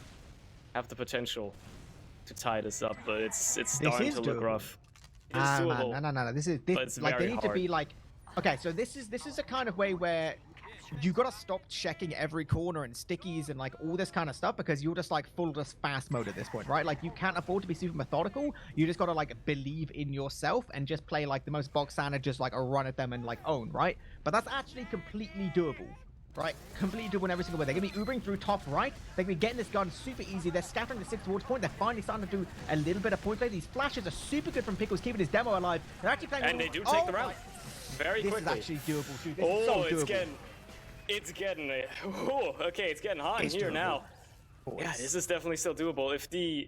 have the potential to tie this up, but it's starting to look rough. It is doable. No. This is like, they need to be like... Okay, so this is a kind of way where you gotta stop checking every corner and stickies and like all this kind of stuff, because you're just like full just fast mode at this point, right? Like you can't afford to be super methodical. You just gotta like believe in yourself and just play like the most box standard, just like a run at them and like own, right? But that's actually completely doable, right? Completely doable in every single way. They're gonna be Ubering through top right. They're gonna be getting this gun super easy. They're scattering the 6 towards point. They're finally starting to do a little bit of point play. These flashes are super good from Pickles, keeping his demo alive. They're actually playing... And they do take the round very quickly. This is actually doable too. This is so doable. It's getting okay, it's getting hot in here now. Yeah, this is definitely still doable. If the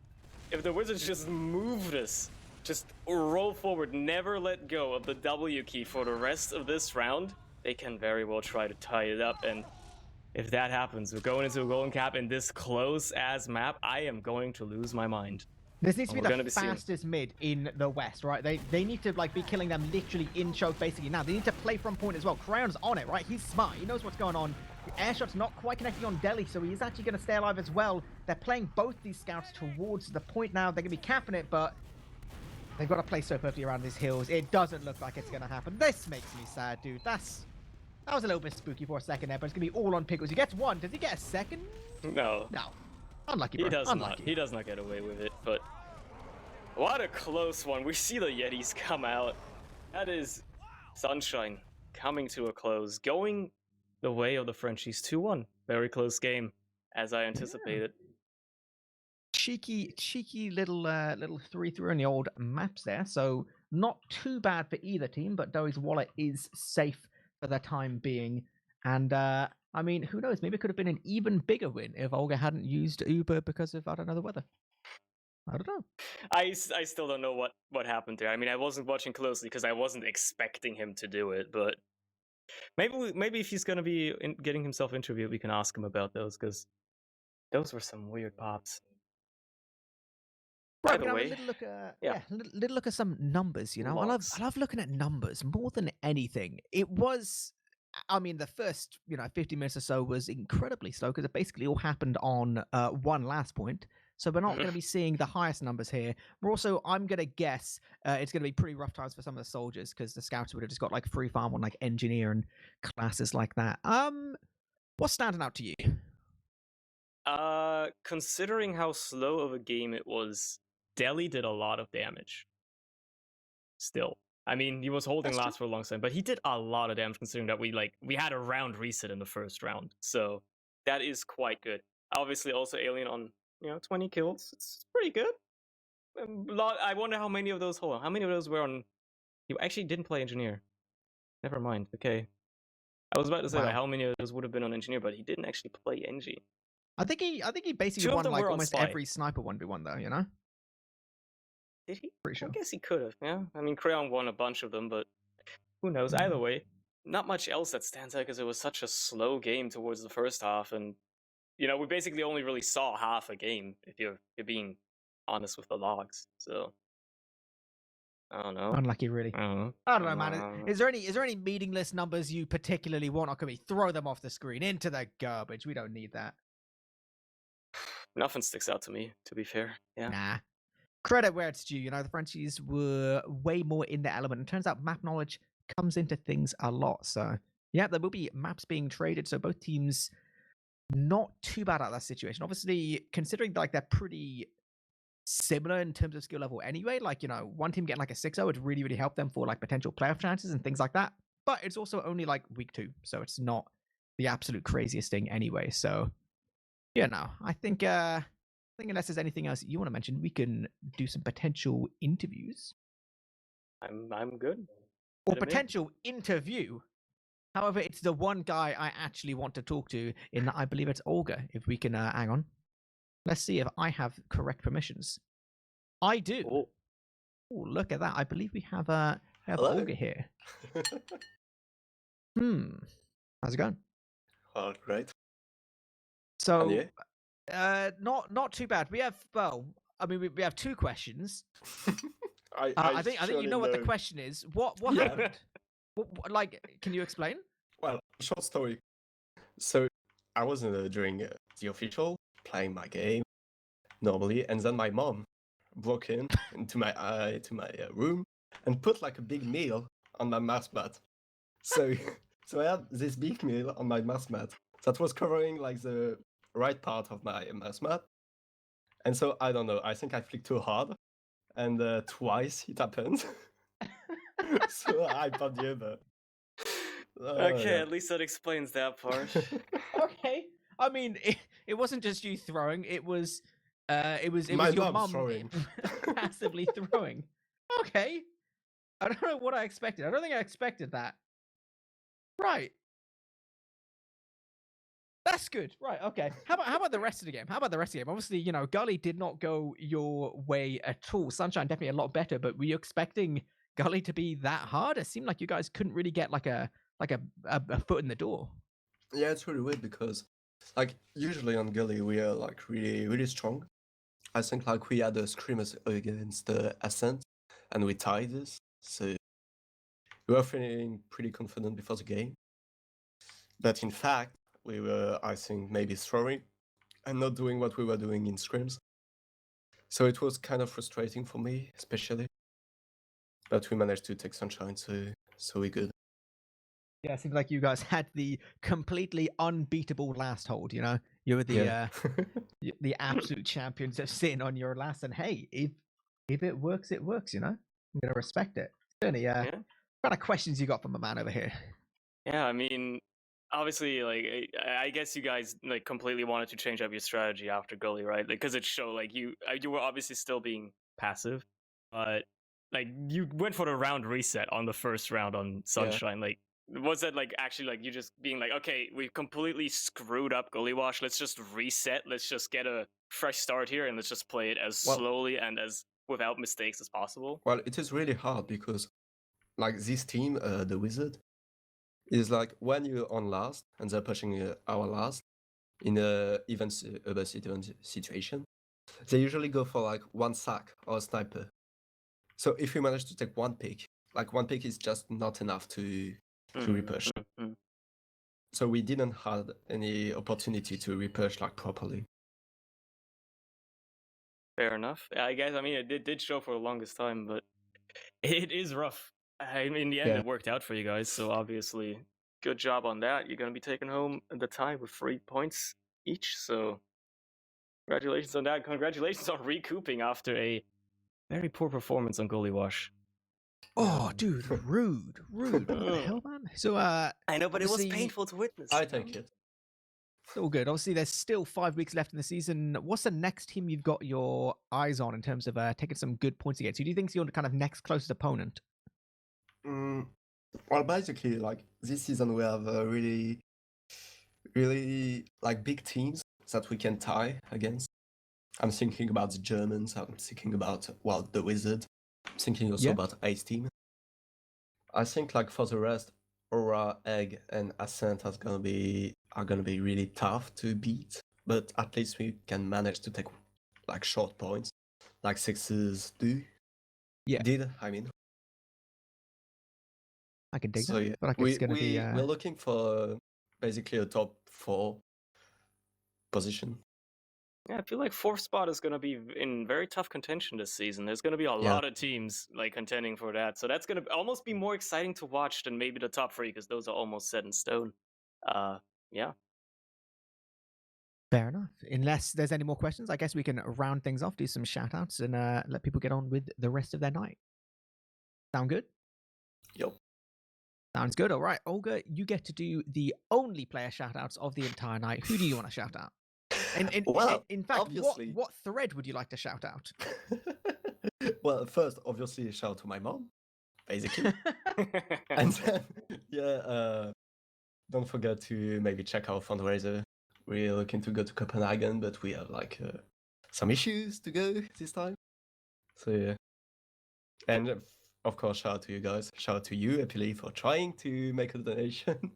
Wizards just move this, just roll forward, never let go of the W key for the rest of this round, they can very well try to tie it up. And if that happens, we're going into a golden cap in this close as map, I am going to lose my mind. This needs to be the fastest mid in the West, right? They need to like be killing them literally in choke basically now. They need to play from point as well. Crayon's on it, right? He's smart. He knows what's going on. The air shot's not quite connecting on Deli, so he's actually going to stay alive as well. They're playing both these scouts towards the point now. They're going to be capping it, but they've got to play so perfectly around these hills. It doesn't look like it's going to happen. This makes me sad, dude. That was a little bit spooky for a second there, but it's going to be all on Pickles. He gets 1. Does he get a second? No. No. Unlucky, bro. He does not get away with it, but what a close one. We see the Yetis come out. That is Sunshine coming to a close, going the way of the Frenchies. 2-1. Very close game, as I anticipated. Cheeky little 3-3 on the old maps there. So not too bad for either team, but Doe's wallet is safe for the time being. And I mean, who knows? Maybe it could have been an even bigger win if Olga hadn't used Uber because of, I don't know, the weather. I don't know. I still don't know what happened there. I mean, I wasn't watching closely because I wasn't expecting him to do it, but maybe if he's going to be getting himself interviewed, we can ask him about those, because those were some weird pops. Right, but have a little look at little look at some numbers. You know, I love looking at numbers more than anything. It was, I mean, the first 50 minutes or so was incredibly slow because it basically all happened on one last point. so we're not going to be seeing the highest numbers here. We're also, I'm going to guess it's going to be pretty rough times for some of the soldiers because the scouts would have just got like free farm on like engineer and classes like that. What's standing out to you? Considering how slow of a game it was, Delhi did a lot of damage. Still, I mean, he was holding last for a long time, but he did a lot of damage considering that we had a round reset in the first round, so that is quite good. Obviously, also Alien on 20 kills. It's pretty good. I wonder how many of those. Hold on, how many of those were on? You actually didn't play engineer. Never mind. Okay, I was about to say like how many of those would have been on engineer, but he didn't actually play Engie. I think he basically won like almost every sniper 1v1 though, you know? Did he? Pretty sure. I guess he could have, yeah. I mean, Crayon won a bunch of them, but who knows? Either way, not much else that stands out because it was such a slow game towards the first half, and we basically only really saw half a game if you're being honest with the logs. So I don't know. Unlucky, really. I don't know, man. Is there any meaningless numbers you particularly want, or can we throw them off the screen into the garbage? We don't need that. Nothing sticks out to me, to be fair. Yeah. Nah. Credit where it's due. The Frenchies were way more in the element. And it turns out map knowledge comes into things a lot. So yeah, there will be maps being traded. So both teams not too bad at that situation. Obviously, considering like they're pretty similar in terms of skill level anyway. Like, one team getting like a 6-0 would really, really help them for like potential playoff chances and things like that. But it's also only like week 2. So it's not the absolute craziest thing anyway. So I think unless there's anything else you want to mention, we can do some potential interviews. I'm good. Or potential interview. However, it's the one guy I actually want to talk to in that I believe it's Olga. If we can hang on. Let's see if I have correct permissions. I do. Oh, look at that. I believe we have Olga here. How's it going? All right. So, not too bad. We have we have 2 questions. I think you know what the question is. What happened? Can you explain? Well, short story. So I was during the official playing my game normally, and then my mom broke into my room and put like a big meal on my mouse mat. So I had this big meal on my mouse mat that was covering like the right part of my mouse mat. And so I don't know, I think I flicked too hard, and twice it happened. So I popped the other. Okay, yeah. At least that explains that part. Okay. I mean, it wasn't just you throwing, it was my your mom throwing. passively throwing. Okay. I don't know what I expected. I don't think I expected that. Right. That's good. Right, okay. How about the rest of the game? Obviously, Gully did not go your way at all. Sunshine definitely a lot better, but were you expecting Gully to be that hard? It seemed like you guys couldn't really get like a foot in the door. Yeah, it's really weird because like usually on Gully we are like really, really strong. I think like we had a scrimmage against the Ascent and we tied this, so we were feeling pretty confident before the game. But in fact, we were, I think, maybe throwing and not doing what we were doing in scrims. So it was kind of frustrating for me, especially. But we managed to take Sunshine, so we good. Yeah, it seems like you guys had the completely unbeatable last hold, You were the the absolute champions of sitting on your last, and hey, if it works, it works, I'm gonna respect it. Surny, what kind of questions you got from a man over here? Yeah, I mean, obviously, like, I guess you guys like completely wanted to change up your strategy after Gully, right? Because it showed like you were obviously still being passive, but like you went for the round reset on the first round on Sunshine. Like, was that like actually like you just being like, okay, we've completely screwed up Gully Wash. Let's just reset. Let's just get a fresh start here, and let's just play it as slowly and as without mistakes as possible. Well, it is really hard because like this team, the Wizard, is like when you're on last and they're pushing our last in a even situation, they usually go for like one sack or a sniper. So if you manage to take one pick, like one pick is just not enough to repush. So we didn't have any opportunity to repush like properly. Fair enough. I guess, I mean, it did show for the longest time, but it is rough. I mean, in the end, Yeah. it worked out for you guys, so obviously, good job on that. You're going to be taking home the tie with 3 points each, so congratulations on that. Congratulations on recouping after a very poor performance on Goalie Wash. Oh, dude, rude. What the Mm. hell, man? So, I know, but it was obviously- painful to witness. I you know? take it. It's all good. Obviously, there's still 5 weeks left in the season. What's the next team you've got your eyes on in terms of taking some good points against? Who do you think's your kind of next closest opponent? Well, basically, like this season, we have really like big teams that we can tie against. I'm thinking about the Germans. I'm thinking about the Wizards. I'm thinking also Yeah. about Ice Team. I think like for the rest, Aura, Egg, and Ascent are gonna be really tough to beat. But at least we can manage to take like short points, like Sixes do. Yeah. Did I mean? I can dig So that. yeah, But like it's going to be. we're looking for basically a top 4 position. Yeah, I feel like 4th spot is going to be in very tough contention this season. There's going to be a Yeah. lot of teams like contending for that. So that's going to almost be more exciting to watch than maybe the top 3 because those are almost set in stone. Yeah. Fair enough. Unless there's any more questions, I guess we can round things off, do some shout outs, and let people get on with the rest of their night. Sound good? Yep. Sounds good. All right, Olga, you get to do the only player shout outs of the entire night. Who do you want to shout out? And Well, in fact, obviously. what thread would you like to shout out? Well, first, obviously, a shout out to my mom, basically. And then, don't forget to maybe check our fundraiser. We're looking to go to Copenhagen, but we have like some issues to go this time. So yeah. And of course, shout out to you guys. Shout out to you, eepily, for trying to make a donation.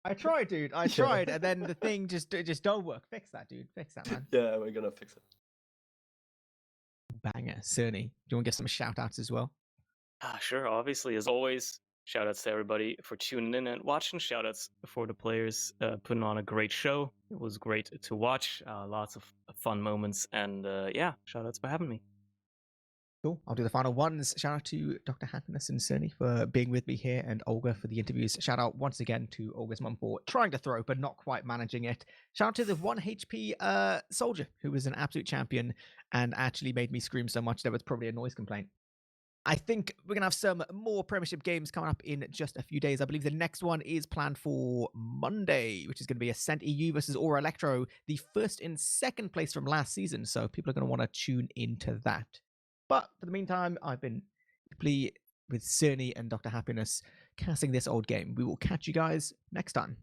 I tried, dude. I tried, and then the thing just don't work. Fix that, dude. Fix that, man. Yeah, we're gonna fix it. Banger. Surny, do you want to give some shout outs as well? Sure. Obviously, as always, shout outs to everybody for tuning in and watching. Shout outs for the players putting on a great show. It was great to watch. Lots of fun moments. And yeah, shout outs for having me. Cool. I'll do the final ones. Shout out to DrHappiness and Surny for being with me here, and Olga for the interviews. Shout out once again to Olga's mum for trying to throw, but not quite managing it. Shout out to the 1 HP soldier, who was an absolute champion and actually made me scream so much there was probably a noise complaint. I think we're going to have some more Premiership games coming up in just a few days. I believe the next one is planned for Monday, which is going to be Ascent EU versus Aura Electro, the first and second place from last season. So people are going to want to tune into that. But for the meantime, I've been eepily with Surny and DrHappiness casting this old game. We will catch you guys next time.